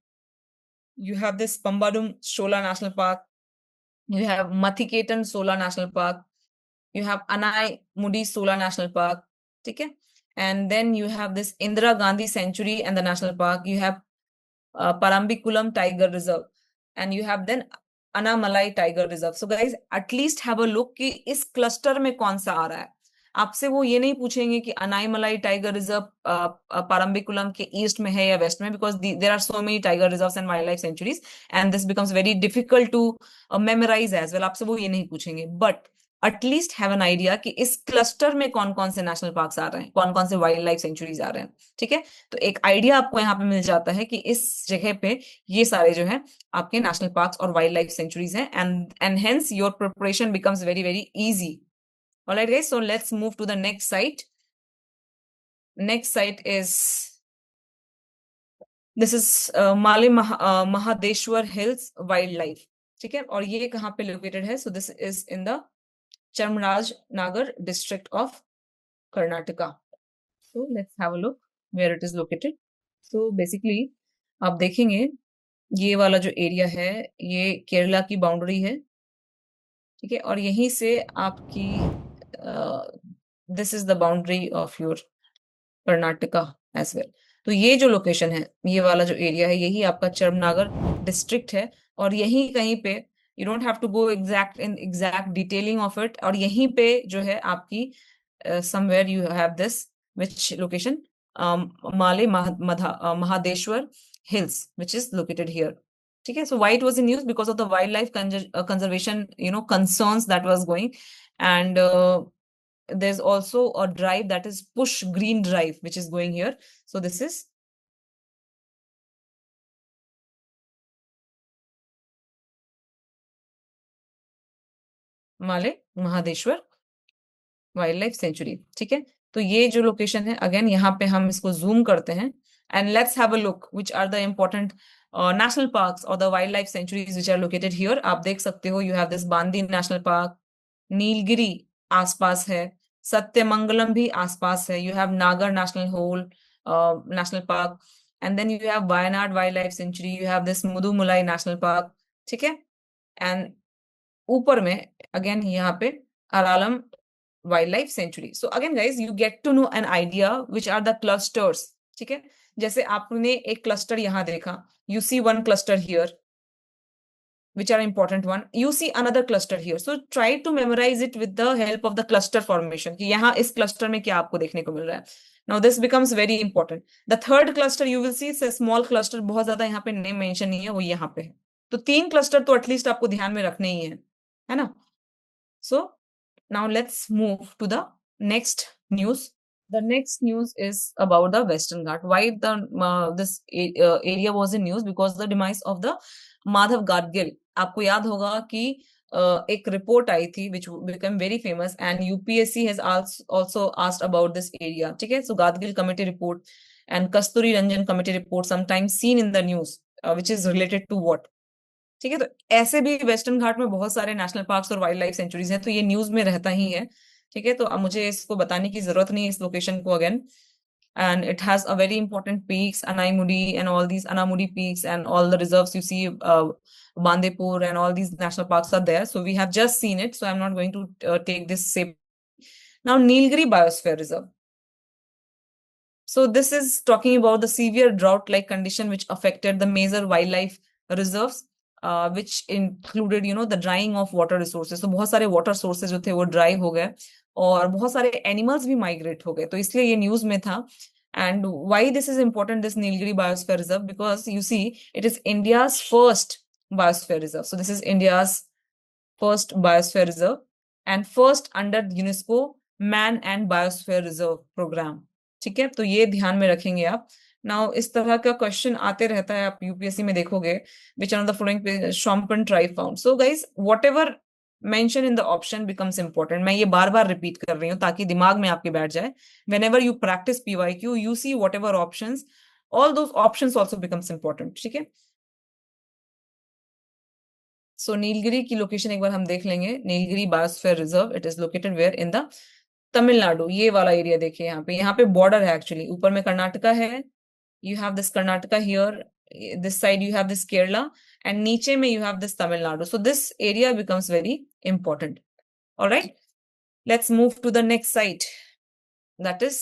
S1: You have this Pambadum Shola National Park. You have Mathiketan Sola National Park. You have Anai Mudi Sola National Park. Okay? And then you have this Indira Gandhi Sanctuary and the National Park. You have Parambikulam Tiger Reserve. And you have then Anamalai Tiger Reserve. So guys, at least have a look कि इस cluster में कौन सा आ रहा है. आपसे वो ये नहीं पूछेंगे कि अनाईमलाई टाइगर रिजर्व पारंबिकुलम के ईस्ट में है या वेस्ट में, because there are so many tiger reserves and wild life sanctuaries and this becomes very difficult to memorize as well. आपसे वो ये नहीं पूछेंगे, but at least have an idea कि इस क्लस्टर में कौन कौन से नेशनल पार्क्स आ रहे हैं, कौन कौन से वाइल्ड लाइफ सेंचुरीज आ रहे हैं. ठीक है. तो एक आइडिया आपको यहाँ पे मिल जाता है कि इस जगह पे ये सारे जो है आपके नेशनल पार्क्स और वाइल्ड लाइफ सेंचुरीज हैं, and hence your preparation becomes very very easy. All right, guys. So let's move to the next site. Next site is this is Male Mahadeshwar Hills Wildlife. ठीक है. और ये कहाँ पे located है? So this is in the Charmraj Nagar district of Karnataka. So let's have a look where it is located. So basically आप देखेंगे ये वाला जो एरिया है ये केरला की बाउंड्री है. ठीक है. और यहीं से आपकी this is the boundary of your Karnataka as well. तो ये जो लोकेशन है, ये वाला जो एरिया है, यही आपका चरमनागर डिस्ट्रिक्ट है. और यहीं कहीं पे you don't have to go exact detailing of it. और यहीं पे जो है आपकी somewhere you have this which location Male Mahadeshwara hills which is located here. ठीक है. So why it was in news? Because of the wildlife conservation concerns that was going. And there's also a drive that is Push Green Drive which is going here. So this is Male Mahadeshwara wild life sanctuary. ठीक है. तो ये जो location है, again यहाँ पे हम इसको जूम करते हैं and let's have a look which are the important national parks और the wild life sanctuaries which are located here. आप देख सकते हो you have this Bandipur national park, Nilgiri आसपास है, सत्यमंगलम भी आसपास है, you have Nagarhole national park, and then you have Wayanad wild life sanctuary, you have this Mudumalai national park. ठीक है. एंड ऊपर में अगेन यहाँ पे Aralam wildlife sanctuary. So again guys, you get to know an idea which are the clusters. ठीक है. जैसे आपने एक क्लस्टर यहाँ देखा, you see one cluster here which are important one, you see another cluster here. So try to memorize it with the help of the cluster formation कि यहाँ इस क्लस्टर में क्या आपको देखने को मिल रहा है. Now this becomes very important. The third cluster you will see is a small cluster, बहुत ज्यादा यहाँ पे नेम मेंशन नहीं है, वो यहाँ पे है. तो 3 क्लस्टर तो एटलीस्ट आपको ध्यान में रखने ही है ना. So now let's move to the next news. The next news is about the Western Ghat. Why this area was in news? Because the demise of the Madhav Gadgil. आपको याद होगा कि एक रिपोर्ट आई थी which became very famous and UPSC has also asked about this area. ठीक है, so Gadgil committee report and Kasturi Ranjan committee report sometimes seen in the news, which is related to what? ठीक है, तो ऐसे भी western घाट में बहुत सारे नेशनल पार्क्स और वाइल्ड लाइफ सेंचुरीज हैं, तो ये न्यूज में रहता ही है। ठीक है, तो अब मुझे इसको बताने की जरूरत नहीं है इस लोकेशन को again. And it has a very important peaks, Anaimudi and all these Anamudi peaks and all the reserves you see, Bandipur and all these national parks are there, so we have just seen it, so I am not going to take this step. Now Nilgiri biosphere reserve, so this is talking about the severe drought-like condition which affected the major wildlife reserves, which included, you know, the drying of water resources. So बहुत सारे water sources जो थे वो dry हो गए और बहुत सारे animals भी migrate हो गए, तो इसलिए ये news में था। And why this is important, this Nilgiri Biosphere Reserve? Because you see, it is India's first biosphere reserve. So this is India's first biosphere reserve and first under UNESCO Man and Biosphere Reserve program. ठीक है, तो ये ध्यान में रखेंगे आप। Now इस तरह का क्वेश्चन आते रहता है, आप यूपीएससी में देखोगे, which on the following Shompen tribe found. So guys, whatever mention in the option becomes important. मैं ये बार बार रिपीट कर रही हूँ ताकि दिमाग में आपके बैठ जाए। When ever you practice PYQ, you see what ever options, all those options also becomes important. ठीक है, सो नीलगिरी की लोकेशन एक बार हम देख लेंगे। Nilgiri biosphere reserve, it is located where in the Tamil Nadu. ये वाला एरिया देखिए, यहाँ पे बॉर्डर है एक्चुअली, ऊपर में कर्नाटका है, you have this Karnataka here, this side you have this Kerala, and नीचे में you have this Tamil Nadu. So this area becomes very important. All right, let's move to the next site. That is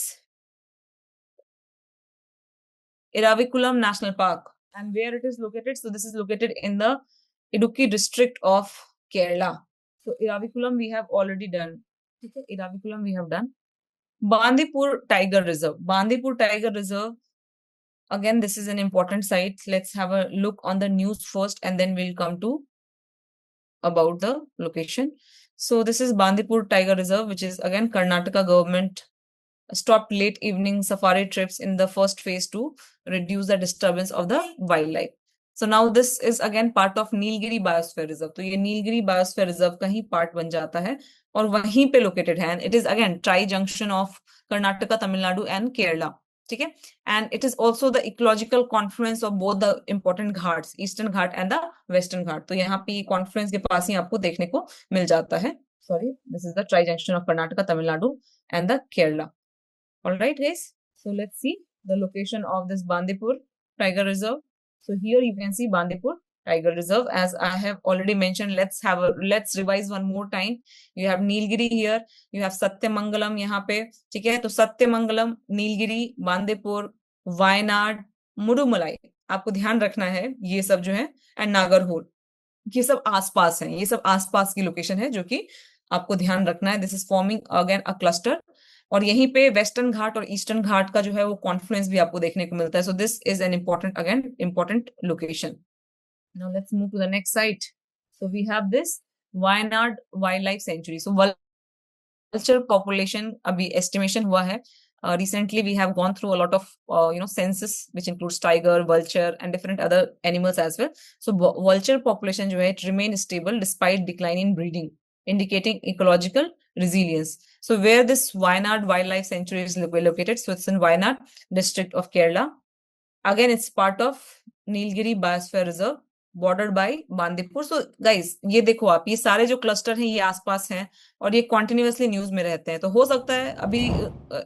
S1: Iravikulam National Park. And where it is located? So this is located in the Idukki district of Kerala. So Iravikulam we have already done. Okay, Iravikulam we have done. Bandipur Tiger Reserve. Bandipur Tiger Reserve. Again, this is an important site. Let's have a look on the news first and then we'll come to about the location. So this is Bandipur Tiger Reserve, which is again Karnataka government stopped late evening safari trips in the first phase to reduce the disturbance of the wildlife. So now this is again part of Nilgiri Biosphere Reserve. तो ये Nilgiri Biosphere Reserve का ही part बन जाता है और वहीं पे located है, and it is again tri-junction of Karnataka, Tamil Nadu and Kerala. ठीक है, and it is also the ecological confluence of both the important ghats, Eastern Ghat and the Western Ghat. तो यहाँ पे confluence के पास ही आपको देखने को मिल जाता है. Sorry, this is the tri-junction of Karnataka, Tamil Nadu and the Kerala. All right, guys. So let's see the location of this Bandipur Tiger Reserve. So here you can see Bandipur Tiger Reserve. As I have already mentioned, let's revise one more time. You have Nilgiri here, you have Satyamangalam यहाँ पे, ठीक है? तो सत्यमंगलम, नीलगिरी, बांदीपुर, वायनाड, मुडुमलाई, आपको ध्यान रखना है ये सब जो है, एंड नागरहोल, ये सब आसपास हैं, ये सब आसपास की लोकेशन है जो कि आपको ध्यान रखना है। This is forming again a cluster, और यहीं पे वेस्टर्न घाट और ईस्टर्न घाट का जो है वो कॉन्फ्लुएंस भी आपको देखने को मिलता है। So this is an important, again important location. Now let's move to the next site. So we have this Wayanad wild life sanctuary. So vulture population अभी एस्टिमेशन हुआ है। Recently we have gone through a lot of census which includes tiger, vulture and different other animals as well. So vulture population जो है it remain stable despite decline in breeding, indicating ecological resilience. So where this Wayanad Wildlife Sanctuary is located, so it's in Wayanad district of Kerala. Again, it's part of Nilgiri Biosphere Reserve, bordered by Bandipur. So guys, ये देखो आप, ये सारे जो cluster हैं ये आसपास हैं और ये कॉन्टिन्यूअसली न्यूज में रहते हैं। तो हो सकता है अभी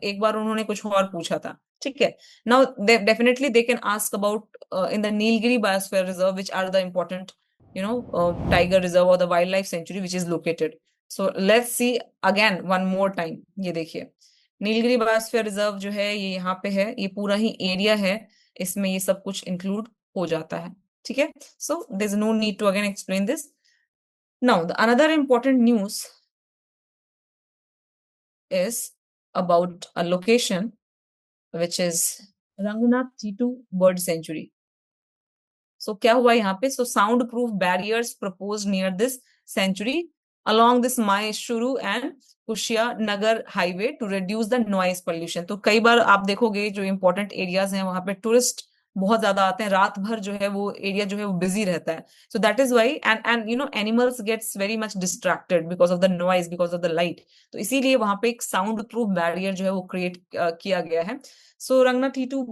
S1: एक बार उन्होंने कुछ और पूछा था, ठीक है? Now definitely they can ask about in the Nilgiri biosphere reserve which are the important tiger reserve or the wildlife sanctuary which is located. So let's see again one more time. ये देखिए, नीलगिरी बायोस्फीयर रिजर्व जो है ये यहाँ पे है, ये पूरा ही एरिया है, इसमें ये सब कुछ इंक्लूड हो जाता है, ठीक है? So there's no need to again explain this. Now the another important news is about a location which is Ranganath Chitu Bird Sanctuary. So क्या हुआ यहाँ पे? So sound proof barriers proposed near this sanctuary along this Mysuru and Kushalnagar highway to reduce the noise pollution. तो कई बार आप देखोगे जो important areas हैं वहां पे टूरिस्ट बहुत ज्यादा आते हैं, रात भर जो है वो एरिया जो है वो बिजी रहता है। So that is why and you know animals gets very much distracted because of the noise, because of the light. तो इसीलिए वहां पे एक साउंड प्रूफ बैरियर जो है वो क्रिएट किया गया है। सो रंगनाथीटू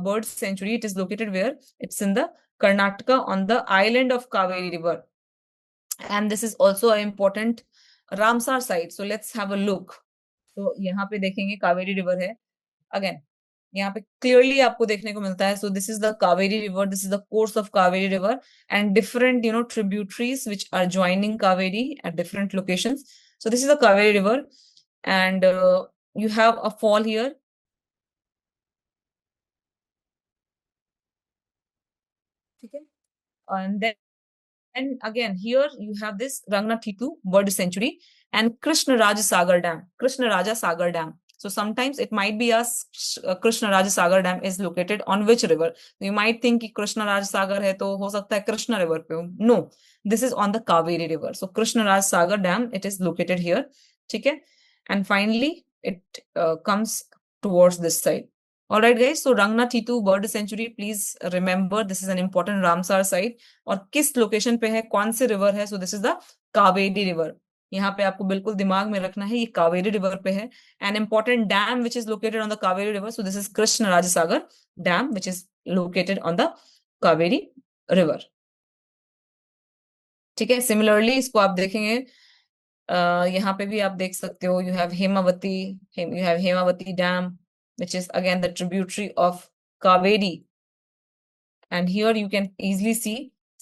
S1: bird sanctuary, it is located where? It's in the Karnataka on the island of Kaveri River, and this is also an important Ramsar site. So let's have a look. तो यहाँ पे देखेंगे कावेरी रिवर है। Again यहाँ पे clearly आपको देखने को मिलता है। So this is the Kaveri river, this is the course of Kaveri river and different you know tributaries which are joining Kaveri at different locations. So this is the Kaveri river and you have a fall here. ठीक है, and then again here you have this Rangnathitu bird sanctuary and Krishna Raja Sagar Dam, Krishna Raja Sagar Dam. So sometimes it might be Krishna Raja Sagar Dam is located on which river? You might think कि Krishna Raja Sagar है तो हो सकता है Krishna river पे हो। No, this is on the Kaveri river. So Krishna Raja Sagar Dam, it is located here. ठीक है, and finally it comes towards this side. All right guys, so Rangnathitu bird sanctuary, please remember this is an important Ramsar site. और किस location पे है, कौन से river है? So this is the Kaveri river. यहाँ पे आपको बिल्कुल दिमाग में रखना है ये कावेरी रिवर पे है। An important dam which is located on the Kaveri river, so this is Krishna Rajasagar dam which is located on the Kaveri river. ठीक है, सिमिलरली इसको आप देखेंगे यहाँ पे भी आप देख सकते हो, you have Hemavati, you have Hemavati dam which is again the tributary of Kaveri, and here you can easily see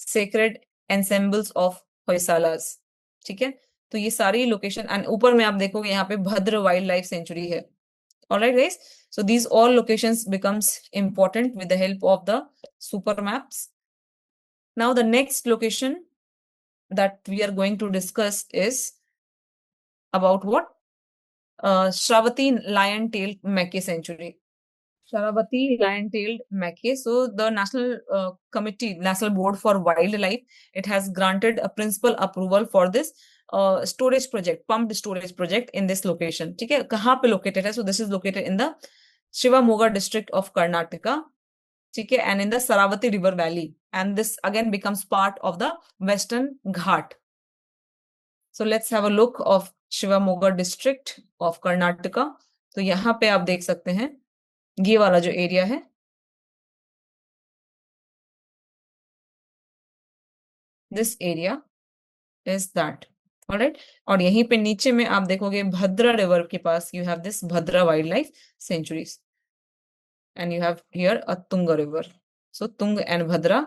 S1: sacred ensembles of Hoysalas। ठीक है, तो ये सारी लोकेशन एंड ऊपर में आप देखोगे यहाँ पे भद्र वाइल्ड लाइफ सेंचुरी है। Alright guys, so these all locations becomes important with the help of the super maps. Now the next location that we are going to discuss is about what? Shravati lion-tailed Mackay Sanctuary. Sharavati lion-tailed macaque. So the National Committee, National Board for Wildlife, it has granted a principal approval for this storage project, pumped storage project in this location. ठीक है, कहाँ पे located है? So this is located in the Shivamoga district of Karnataka. ठीक है, and in the Saravati River Valley, and this again becomes part of the Western Ghat. So let's have a look of Shivamoga district of Karnataka. तो यहाँ पे आप देख सकते हैं ये वाला जो एरिया है, this area is that. Alright, और यहीं पे नीचे में आप देखोगे भद्रा रिवर के पास you have this Bhadra wild life sanctuaries and you have here a Tunga river. So Tunga and Bhadra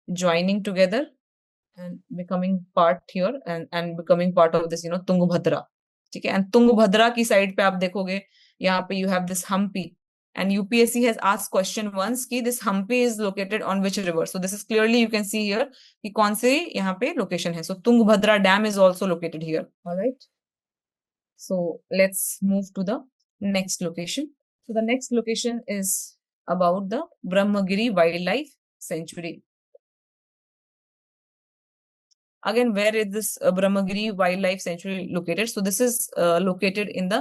S1: joining together and becoming part here and becoming part of this Tungabhadra। ठीक है, एंड तुंगभद्रा की साइड पे आप देखोगे यहाँ पे you have this Hampi, and UPSC has asked question once कि this Hampi is located on which river? So this is clearly you can see here कि कौन से यहाँ पे location है। So Tungabhadra Dam is also located here। All right, so let's move to the next location. So the next location is about the Brahmagiri Wildlife Sanctuary. Again, where is this Brahmagiri Wildlife Sanctuary located? So this is located in the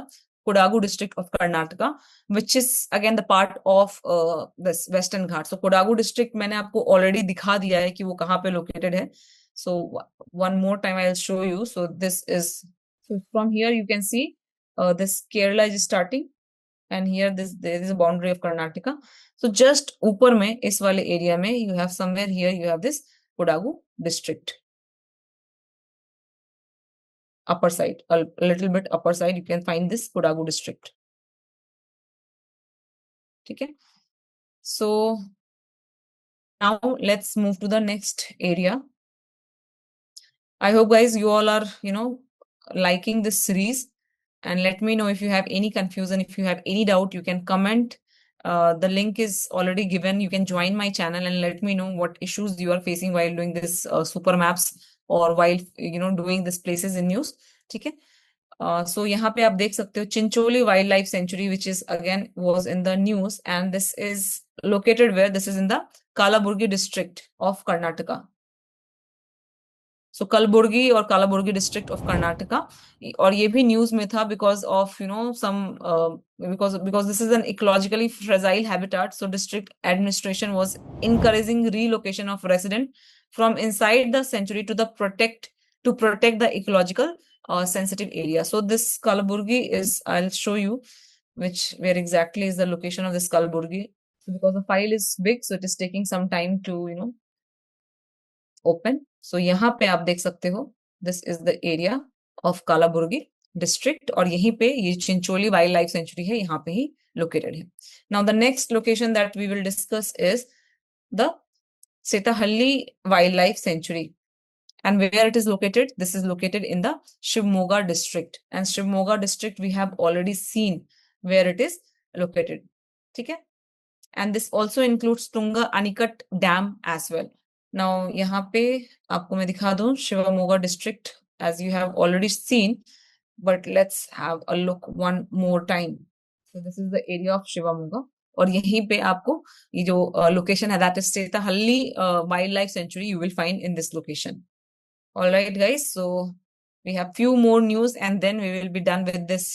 S1: Kodagu district of Karnataka, which is again the part of this Western Ghat. So Kodagu district मैंने आपको already दिखा दिया है कि वो कहाँ पे located है। So one more time I'll show you. So this is, so from here you can see this Kerala is starting, and here there is a boundary of Karnataka. So just ऊपर में इस वाले area में you have somewhere here you have this Kodagu district. Upper side, a little bit upper side, you can find this Kodagu district. Okay, so now let's move to the next area. I hope guys you all are liking this series, and let me know if you have any confusion, if you have any doubt, you can comment. The link is already given. You can join my channel and let me know what issues you are facing while doing this super maps or while doing this places in news. ठीक है, so यहाँ पे आप देख सकते हो Chincholi wild life sanctuary which is again was in the news, and this is located where? This is in the Kalaburgi district of Karnataka. सो कलबुर्गी और कालाबुर्गी district of Karnataka, और ये भी न्यूज में था because of some because this is an ecologically fragile habitat, so district administration was encouraging relocation of resident from inside the sanctuary to protect the ecological sensitive area. So this Kalaburgi is, I'll show you which where exactly is the location of this Kalaburgi. So because the file is big, so it is taking some time to open. सो यहाँ पे आप देख सकते हो, this is the area of Kalaburagi district, और यहीं पे ये चिंचोली वाइल्ड लाइफ सेंचुरी है, यहाँ पे ही लोकेटेड है. Now the next location that we will discuss is the Shettihalli wild life sanctuary. And where it is located? This is located in the Shivmoga district. And Shivmoga district we have already seen where it is located. ठीक है? And this also includes Tunga Anikat Dam as well. Now यहाँ पे आपको मैं दिखा दूं Shivamogga district, as you have already seen, but let's have a look one more time. So this is the area of Shivamoga, और यहीं पे आपको ये जो लोकेशन है that is Setahalli wildlife sanctuary you will find in this location. All right, guys. So we have few more news and then we will be done with this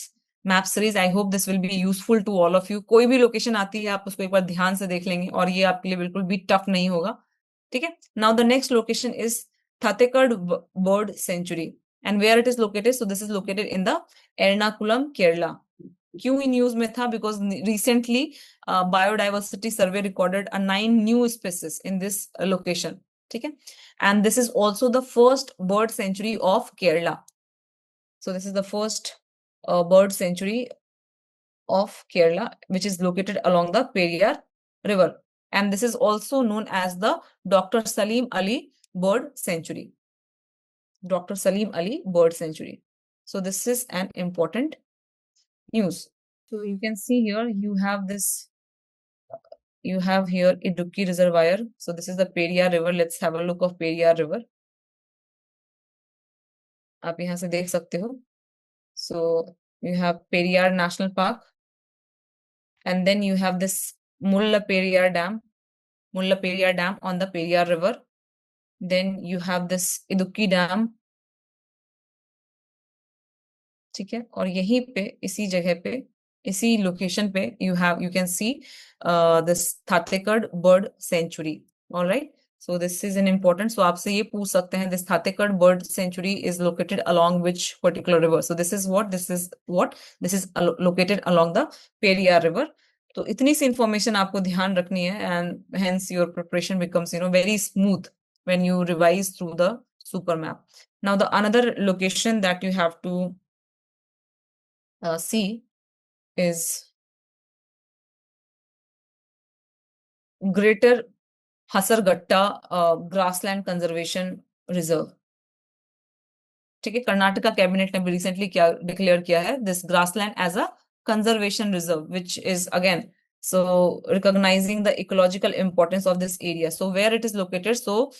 S1: map series. I hope this will be useful to all of you. कोई भी location आती है आप उसको एक बार ध्यान से देख लेंगे और ये आपके लिए बिल्कुल भी टफ नहीं होगा. ठीक है. Now the next location is Thattekad bird sanctuary and where it is located. So this is located in the Ernakulam Kerala. क्यों ही न्यूज में था? Because recently biodiversity survey recorded 9 new species in this location. ठीक है. And this is also the first bird sanctuary of Kerala. So this is the first bird sanctuary of Kerala, which is located along the Periyar River. And this is also known as the Dr. Salim Ali Bird Sanctuary. Dr. Salim Ali Bird Sanctuary. So this is an important news. So you can see here, you have here Idukki Reservoir. So this is the Periyar River. Let's have a look of Periyar River. आप यहाँ से देख सकते हो. So you have Periyar National Park, and then you have this Mullaperiyar Dam on the Periyar River. Then you have this Idukki Dam. ठीक है. और यहीं पे इसी जगह पे इसी लोकेशन पे you can see this Thatekad Bird Sanctuary. All right. So this is an important. So आपसे ये पूछ सकते हैं, this Thatekad Bird Sanctuary is located along which particular river? So this is located along the Periyar River. तो इतनी सी information आपको ध्यान रखनी है, and hence your preparation becomes very smooth when you revise through the super map. Now the another location that you have to see is Greater Hasarghatta Grassland Conservation Reserve. ठीक है. Karnataka cabinet ने भी recently क्या declare किया है? This grassland as a conservation reserve, which is again so recognizing the ecological importance of this area. So where it is located? So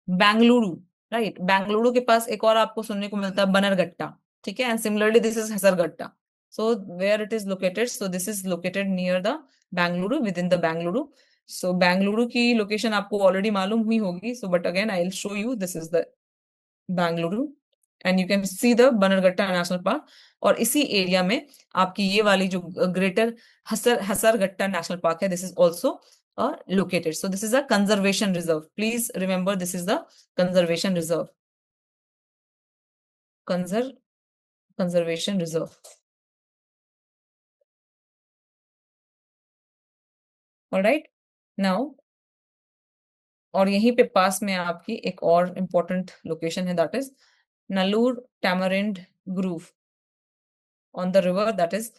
S1: Bengaluru, right. Bengaluru के पास एक और आपको सुनने को मिलता है बनरघट्टा. ठीक है. And similarly this is Hesaraghatta. So where it is located? So this is located near the Bengaluru, within the Bengaluru. So Bengaluru की लोकेशन आपको ऑलरेडी मालूम हुई होगी. So but again I will show you. This is the Bengaluru and you can see the Bannerghatta national park. और इसी area में आपकी ये वाली जो ग्रेटर हसरघट्टा नेशनल पार्क है, this is also located. So this is a conservation reserve. Please remember, this is the conservation reserve. Conservation reserve. All right. Now, और यहीं पे पास में आपकी एक और important location है, that is Nallur Tamarind Grove on the river, that is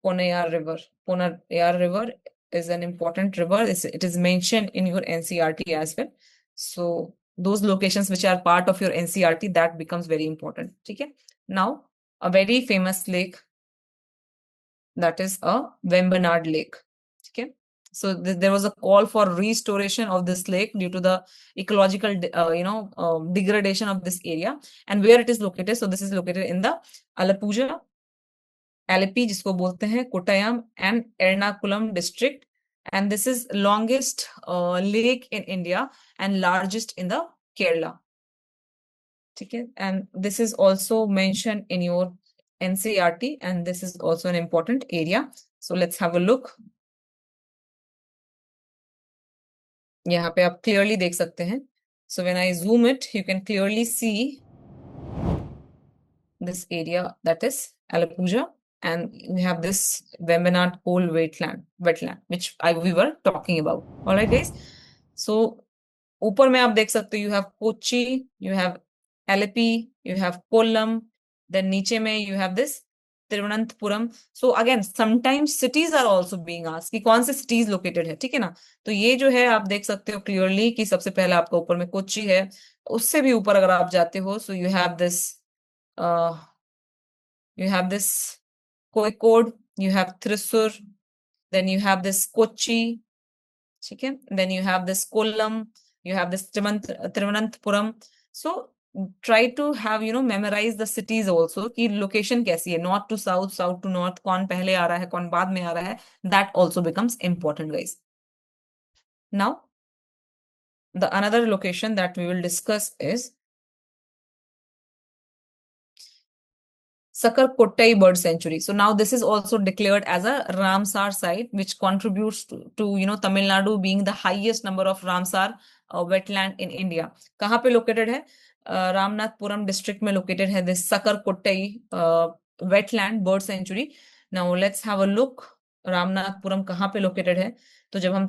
S1: Ponayar River. Ponayar River is an important river. It is mentioned in your NCRT as well. So those locations which are part of your NCRT, that becomes very important. Okay. Now, a very famous lake, that is a Vembanad Lake. Okay. So there was a call for restoration of this lake due to the ecological, degradation of this area. And where it is located? So this is located in the Alappuzha, Alleppey जिसको बोलते हैं, Kottayam and Ernakulam district, and this is longest lake in India and largest in the Kerala. ठीक है, and this is also mentioned in your NCERT and this is also an important area. So let's have a look. यहाँ पे आप clearly देख सकते हैं. So when I zoom it, you can clearly see this area that is Alappuzha, and we have this Vembanad coal wetland, which we were talking about. All right, guys. So ऊपर में आप देख सकते हो, you have Kochi, you have Alleppey, you have Kollam, then नीचे में you have this Thiruvananthapuram. So again, sometimes cities are also being asked कि कौन से cities located है, ठीक है ना. तो ये जो है आप देख सकते हो clearly कि सबसे पहले आपका ऊपर में कोच्चि है, उससे भी ऊपर अगर आप जाते हो, so uh, you have this Kozhikode, you have Thrissur, then you have this Kochi, ठीक है, then you have this Kollam, you have this Thiruvananthapuram. So try to have, memorize the cities also कि location कैसी है, north to south, south to north, कौन पहले आ रहा है, कौन बाद में आ रहा है. That also becomes important, guys. Now, the another location that we will discuss is Sakar-Kottai Bird Sanctuary. So now this is also declared as a Ramsar site, which contributes to Tamil Nadu being the highest number of Ramsar wetland in India. कहाँ पे located है? Ramanathapuram district में located है this Sakar-Kottai wetland bird sanctuary. Now let's have a look. Ramanathapuram कहाँ पे located है? तो जब हम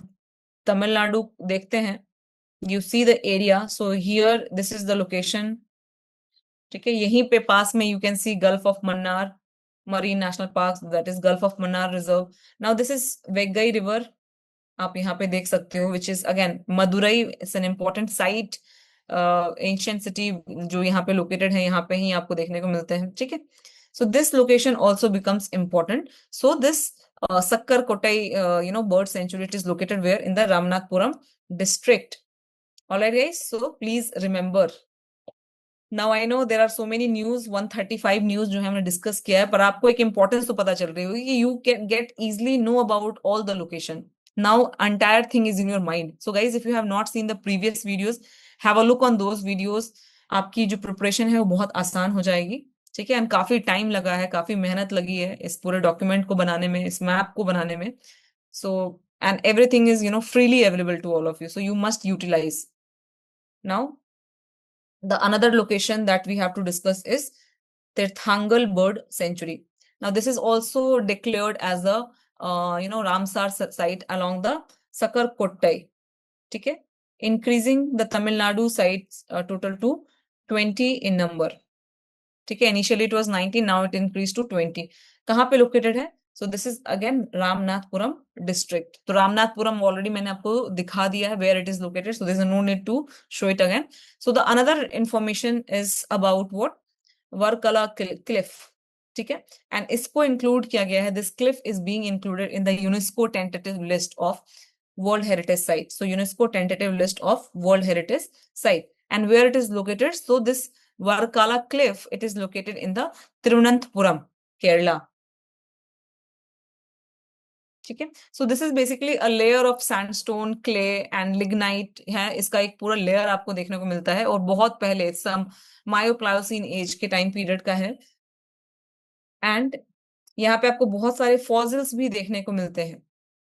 S1: तमिलनाडु देखते हैं, you see the area. So here this is the location. ठीक है, यहीं पे पास में you can see gulf of Mannar marine national park, that is gulf of Mannar reserve. Now this is Vaigai river, आप यहाँ पे देख सकते हो, which is again Madurai. It's an important site, ancient city जो यहाँ पे लोकेटेड है, यहाँ पे ही आपको देखने को मिलते हैं. ठीक है, so this location also becomes important. So this Sakkarakottai bird sanctuary, it is located where in the Ramanathapuram district. Alright guys, so please remember. Now I know there are so many news, 135 news जो है हमने discuss किया है, पर आपको एक importance तो पता चल रही होगी कि you can get easily know about all the location. Now entire thing is in your mind. So guys, if you have not seen the previous videos, have a look on those videos. आपकी जो preparation है वो बहुत आसान हो जाएगी. ठीक है, एंड काफी टाइम लगा है, काफी मेहनत लगी है इस पूरे डॉक्यूमेंट को बनाने में, इस मैप को बनाने में. So and everything is freely available to all of you, so you must utilize. Now the another location that we have to discuss is Tirthangal Bird Sanctuary. Now this is also declared as a Ramsar site along the Sakar Kottai. Okay, increasing the Tamil Nadu sites total to 20 in number. ठीक है, initially it was 19, now it increased to 20. कहाँ पे located है? So this is again Ramanathapuram district. तो Ramanathapuram already मैंने आपको दिखा दिया है where it is located, so there is no need to show it again. So the another information is about what? Varkala cliff. ठीक है, and इसको include किया गया है. This cliff is being included in the UNESCO tentative list of World Heritage Site. So UNESCO tentative list of World Heritage Site, and where it is located. So this Varkala cliff, it is located in the Thiruvananthapuram, Kerala. ठीक है, so this is basically a layer of sandstone, clay and lignite है. इसका एक पूरा layer आपको देखने को मिलता है, और बहुत पहले सम मायोप्लायोसीन एज के टाइम पीरियड का है. एंड यहाँ पे आपको बहुत सारे फॉसिल्स भी देखने को मिलते हैं.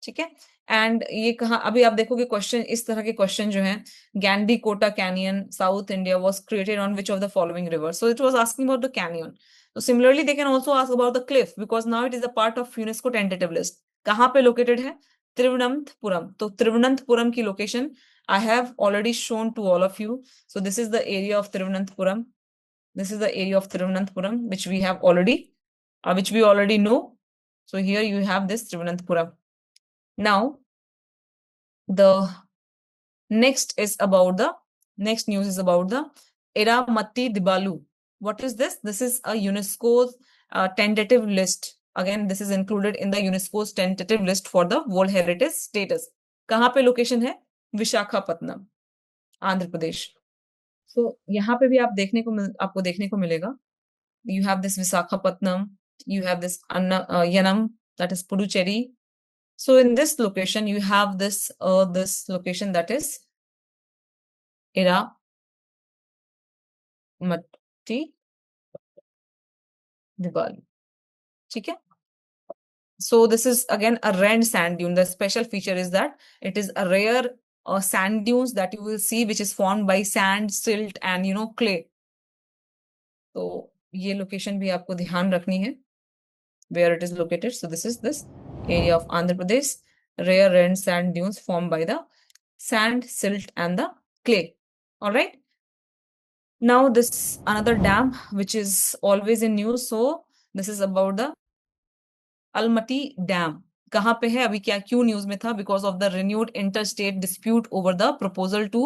S1: ठीक है, एंड ये कहा अभी आप देखोगे क्वेश्चन, इस तरह के क्वेश्चन जो हैं, Gandikota canyon south India was created on which of the following river. So it was asking about the canyon. तो similarly they can also ask about the cliff, because now it is a part of UNESCO tentative list. कहाँ पे located है? त्रिवनंतपुरम. तो त्रिवनंतपुरम की location I have already shown to all of you. So this is the area of Thiruvananthapuram. This is the area of Thiruvananthapuram, which we have which we already know. So here you have this Thiruvananthapuram. Now, the next news is about the Eramatti Dibalu. What is this? This is a UNESCO's tentative list. Again, this is included in the UNESCO's tentative list for the World Heritage status. कहाँ पे location है? Visakhapatnam, Andhra Pradesh. So यहाँ पे भी आपको देखने को मिलेगा. You have this Visakhapatnam, you have this Yanam, that is Puducherry. So in this location, you have this location that is Almatti Diwali, ठीक है. So this is again a red sand dune. The special feature is that it is a rare sand dunes that you will see, which is formed by sand, silt, and clay. तो ये location भी आपको ध्यान रखनी है, where it is located. So this is this area of Andhra Pradesh, rare red sand dunes formed by the sand, silt, and the clay. All right. Now this another dam which is always in news. So this is about the Almatti dam. कहाँ पे है अभी, क्या क्यों news में था? Because of the renewed interstate dispute over the proposal to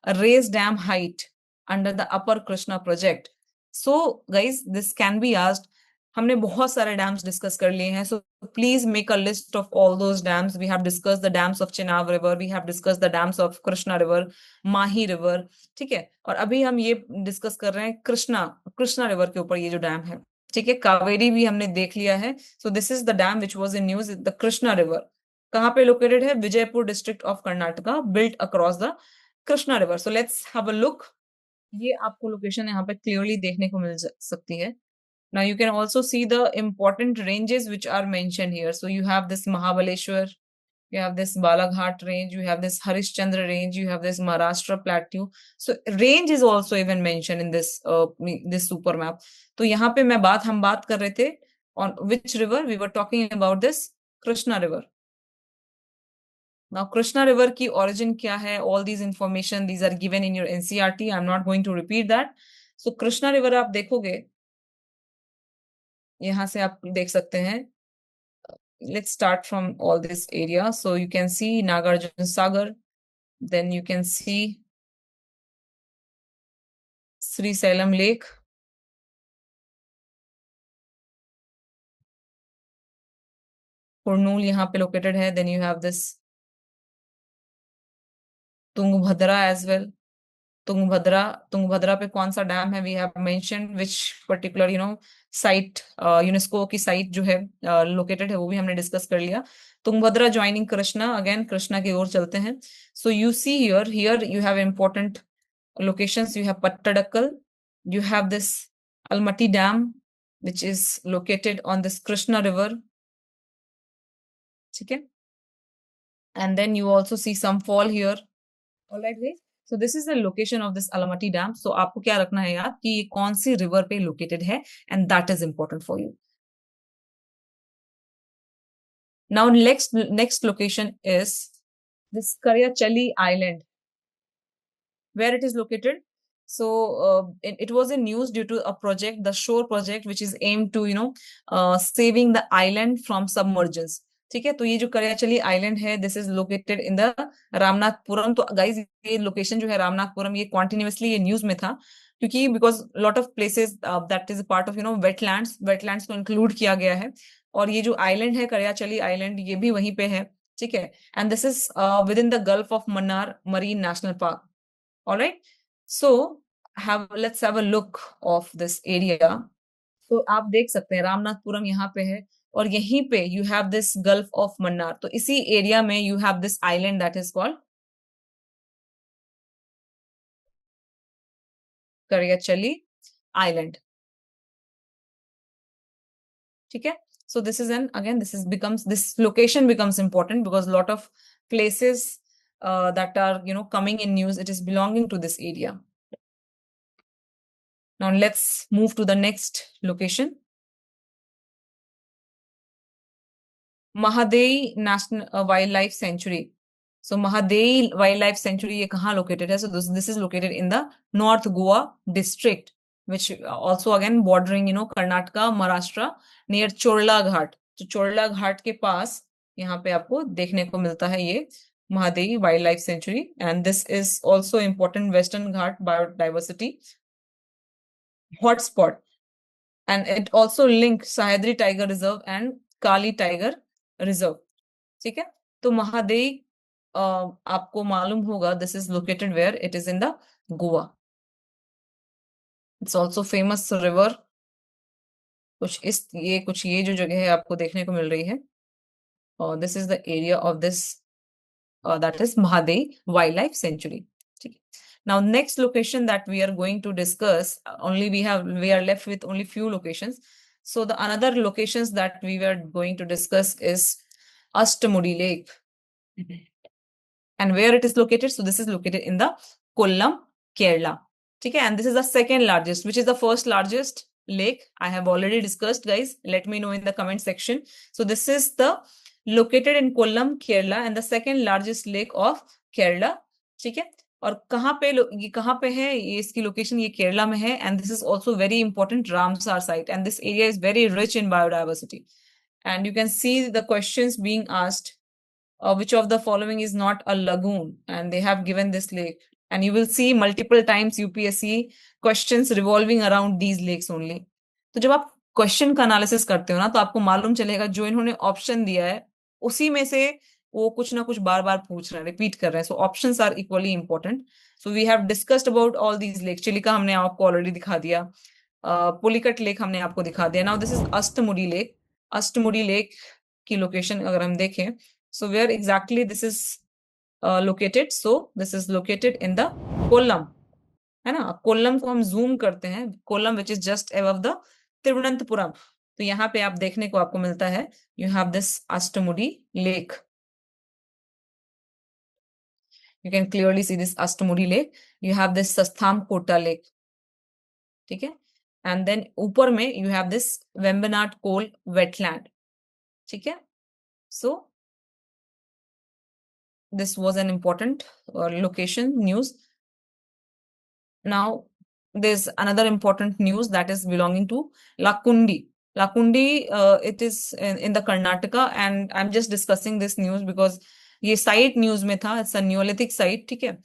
S1: raise dam height under the upper Krishna project. So guys this can be asked. हमने बहुत सारे डैम्स डिस्कस कर लिए हैं, so please make a list of all those dams. We have discuss the dams of Chenab river, we have discuss the dams of Krishna river, Mahi river, ठीक है. और अभी हम ये डिस्कस कर रहे हैं कृष्णा कृष्णा रिवर के ऊपर ये जो डैम है, ठीक है. कावेरी भी हमने देख लिया है. So this is the dam which was in news, the Krishna river. कहाँ पे लोकेटेड है? Vijaypur district of Karnataka, built across the Krishna river. So let's have a look. ये आपको लोकेशन यहाँ पे क्लियरली देखने को मिल सकती है. Now you can also see the important ranges which are mentioned here. So you have this Mahabaleshwar, you have this Balaghat range, you have this Harishchandra range, you have this Maharashtra plateau. So range is also even mentioned in this super map. तो यहाँ पे हम बात कर रहे थे on which river? We were talking about this Krishna river. Now Krishna river की origin क्या है? All these information, these are given in your NCERT. I'm not going to repeat that. So Krishna river आप देखोगे, यहाँ से आप देख सकते हैं. Let's start from all this area. So you can see Nagarjuna Sagar, then you can see Sri Salem Lake, Kurnool यहाँ पे located है. Then you have this Tungabhadra as well. Tungabhadra पे कौन सा डैम है? We have mentioned which particular site, UNESCO की site जो है लोकेटेड है, वो भी हमने डिस्कस कर लिया. तुंगभद्रा ज्वाइनिंग कृष्णा, अगेन कृष्णा की ओर चलते हैं. So you see here you have important locations. You have Pattadakkal, you have this Almaty Dam, which is located on this Krishna River. Okay. And then you also see some fall here. All right, guys. So this is the location of this Almaty Dam. So आपको क्या रखना है याद कि ये कौन सी river पे located है, and that is important for you. Now next location is this Karyachali Island. Where it is located? So it was in news due to a project, the shore project, which is aimed to saving the island from submergence. ठीक है. तो ये जो करयाचली island है, this is located in the Ramanathapuram. तो guys ये location जो है रामनाथपुरम, ये कॉन्टिन्यूसली ये न्यूज में था, क्योंकि because lot of places that is part of wetlands को इंक्लूड किया गया है. और ये जो आइलैंड है करयाचली आइलैंड, ये भी वहीं पे है, ठीक है. And this is with in the gulf of Mannar marine national park. All right. So let's have a look of this area. So आप देख सकते हैं रामनाथपुरम यहाँ पे है, और यहीं पे you have this Gulf of Mannar. तो इसी एरिया में you have this island that is called Karyachali Island. ठीक है. So this is this location becomes important because lot of places that are coming in news, it is belonging to this area. Now let's move to the next location. Mahadei national wild life sanctuary. So Mahadei wild life sanctuary ये कहाँ located है? So this is located in the north Goa district, which also again bordering Karnataka, Maharashtra, near चोरला घाट. तो चोरला घाट के पास यहाँ पे आपको देखने को मिलता है ये Mahadei wild life sanctuary. And this is also important western ghat biodiversity hotspot. And it also link Sahyadri tiger reserve and Kali tiger reserve. ठीक है. तो महादेई आपको मालूम होगा, this is located where? It is in the Goa. It's also famous river. कुछ ये जो जगह है आपको देखने को मिल रही है, और this is the area of this that is Mahadei wild life sanctuary. ठीक है. Now, next location that we are going to discuss, we are left with only few locations. So the another locations that we were going to discuss is Astamudi Lake. And where it is located? So this is located in the Kollam, Kerala. Okay, and this is the second largest. Which is the first largest lake? I have already discussed, guys. Let me know in the comment section. So this is the located in Kollam, Kerala, and the second largest lake of Kerala. ठीक है, और ये कहाँ पे है, ये इसकी location ये केरला में है, and this is also very important Ramsar site, and this area is very rich in biodiversity. And you can see the questions being asked, which of the following is not a lagoon, and they have given this lake, and you will see multiple times UPSC questions revolving around these lakes only. तो जब आप question का analysis करते हो ना, तो आपको मालूम चलेगा जो इन्होंने ऑप्शन दिया है उसी में से वो कुछ ना कुछ बार बार पूछ रहे हैं, रिपीट कर रहे हैं. So options are equally important. So we have discussed about all these lake. Chilika हमने आपको ऑलरेडी दिखा दिया, पुलिकट लेक हमने आपको दिखा दिया. Now this is Ashtamudi lake. Ashtamudi lake की लोकेशन अगर हम देखें, so where exactly this is located? So this is located in the Kollam, है ना. कोल्लम को हम जूम करते हैं, Kollam which is just above the Thiruvananthapuram. तो यहाँ पे आप देखने को आपको मिलता है, you have this Astamudi lake. You can clearly see this Astamudi lake. You have this Sasthamkota lake. ठीक है, and then ऊपर में you have this Vembanad coal wetland. ठीक है, so this was an important location news. Now there's another important news that is belonging to Lakundi. Lakundi, it is in the Karnataka, and I'm just discussing this news because ये site news में था. It's a Neolithic site, ठीक है.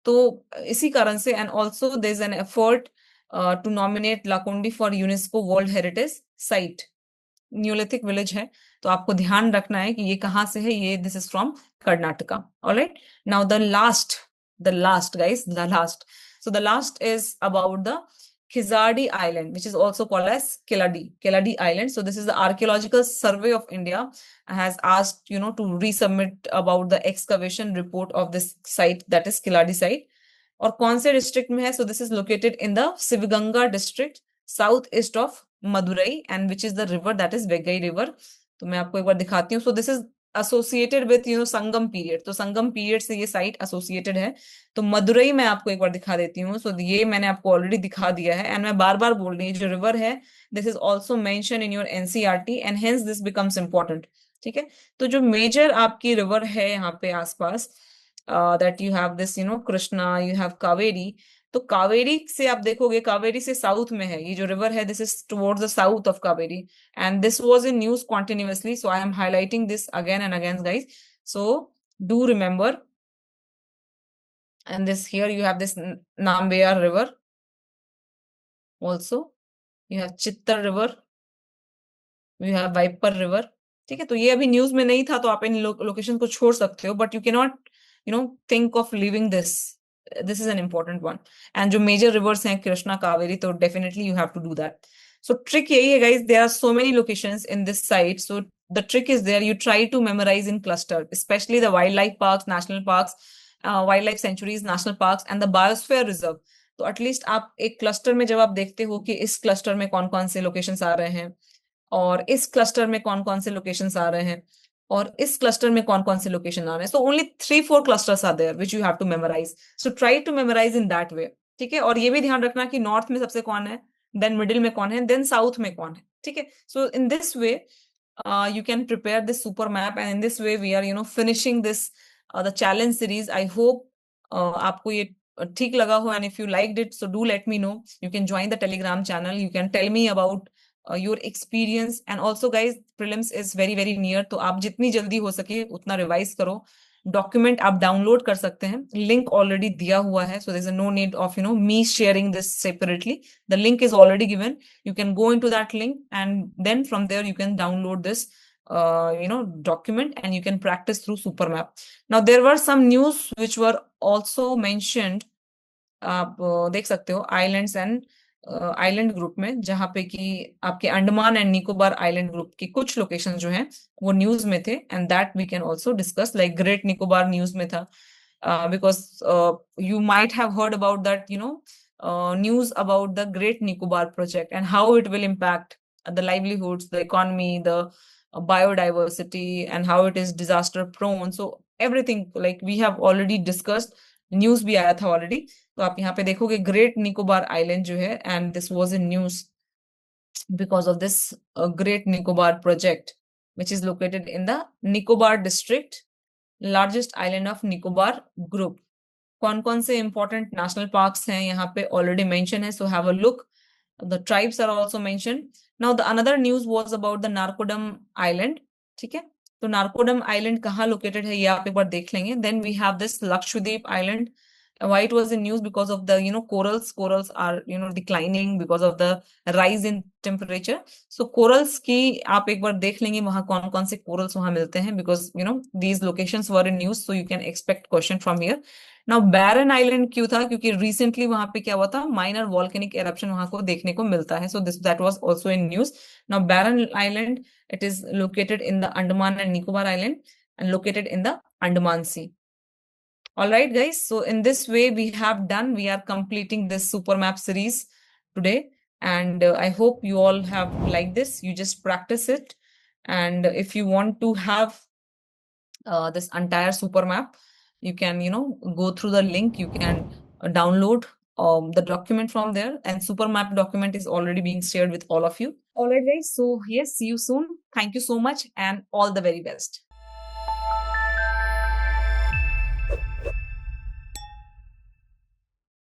S1: तो इसी कारण से, and also there's an effort to nominate Lakundi for UNESCO World Heritage Site. Neolithic village है, तो आपको ध्यान रखना है कि ये कहाँ से है. ये this is from Karnataka. Alright, now the last guys, the last. So the last is about the Khizadi Island, which is also called as Keladi Island. So this is the Archaeological Survey of India has asked, to resubmit about the excavation report of this site, that is Keladi site. और कौन से district में है? So this is located in the Sivaganga district, south east of Madurai, and which is the river, that is Vegai river. तो मैं आपको एक बार दिखाती हूँ. So this is associated with Sangam period. तो संगम पीरियड से ये साइट एसोसिएटेड है. तो मदुरई मैं आपको एक बार दिखा देती हूँ. सो ये मैंने आपको ऑलरेडी दिखा दिया है, एंड मैं बार बार बोल रही हूँ जो रिवर है, this is also mention in your NCERT, and hence this becomes important. ठीक है, तो जो मेजर आपकी रिवर है यहाँ पे आसपास, that you have this Krishna, you have Kaveri. तो कावेरी से आप देखोगे, कावेरी से साउथ में है ये जो रिवर है, this is towards the south of Kaveri, and this was in news continuously. So I am highlighting this again and again guys. So do remember. And this here you have this Nambiar river. Also you have Chittar river, you have Vaipar river. ठीक है, तो ये अभी news में नहीं था, तो आप इन लोकेशन को छोड़ सकते हो, but you can not think of leaving this. This is an important one. And जो मेजर रिवर्स हैं कृष्णा, कावेरी, तो definitely you have to do that. So trick यही है guys, there are so many locations in this site. So the trick is there, you try to memorize in cluster, especially the wild life parks, national parks, wild life sanctuaries, national parks and the biosphere reserve. तो at least आप एक cluster में जब आप देखते हो कि इस क्लस्टर में कौन कौन से लोकेशंस आ रहे हैं, और इस क्लस्टर में कौन कौन से लोकेशंस आ रहे हैं, और इस क्लस्टर में कौन कौन से लोकेशन आ रहे हैं, so only 3-4 clusters are there which you have to memorize. So try to memorize in that way. ठीक है, और ये भी ध्यान रखना कि नॉर्थ में सबसे कौन है, देन मिडिल में कौन है, देन साउथ में कौन है. ठीक है, so in this way you can prepare this super map, and in this way we are finishing this the challenge series. I hope आपको ये ठीक लगा हो, and if you liked it, so do let me know. You can join the Telegram channel. You can tell me about your experience, and also guys, prelims is very very near, तो आप जितनी जल्दी हो सके उतना revise करो. Document आप download कर सकते हैं, लिंक ऑलरेडी दिया हुआ है. So there is no need of me sharing this separately. The link is already given. You can go into that link, and then from there you can download this document, and you can practice through super map. Now there were some news which were also mentioned. आप देख सकते हो islands and island group में, जहां पे कि आपके Andaman and Nicobar island group की कुछ लोकेशन जो हैं वो न्यूज में थे, and that we can also discuss. Like great Nicobar news में था, because you might have heard about that, news about the Great Nicobar project and how it will impact the livelihoods, the economy, the biodiversity, and how it is disaster prone. So everything, like we have already discussed, news भी आया था already. तो आप यहाँ पे देखोगे great Nicobar island जो है, and this was in news because of this Great Nicobar project, which is located in the Nicobar district, largest island of Nicobar group. कौन-कौन से important national parks हैं यहाँ पे already mentioned है, so have a look. The tribes are also mentioned. Now the another news was about the Narcodam Island. ठीक है, तो नारकोडम island कहाँ लोकेटेड है ये आप एक बार देख लेंगे. Then we have this Lakshadweep island. Why it was in news? Because of the corals are declining because of the rise in temperature. So corals की आप एक बार देख लेंगे वहां कौन कौन से corals वहां मिलते हैं, because these locations were in news, so you can expect question from here. Now Barren Island क्यों था? क्योंकि recently वहां पे क्या हुआ था, minor volcanic eruption वहां को देखने को मिलता है. So that was also in news. Now Barren Island, it is located in the Andaman and Nicobar Island and located in the Andaman Sea. All right, guys. So in this way, we are completing this super map series today. And I hope you all have liked this. You just practice it. And if you want to have this entire super map, you can, go through the link. You can download the document from there. And super map document is already being shared with all of you. All right, guys. So yes, see you soon. Thank you so much and all the very best.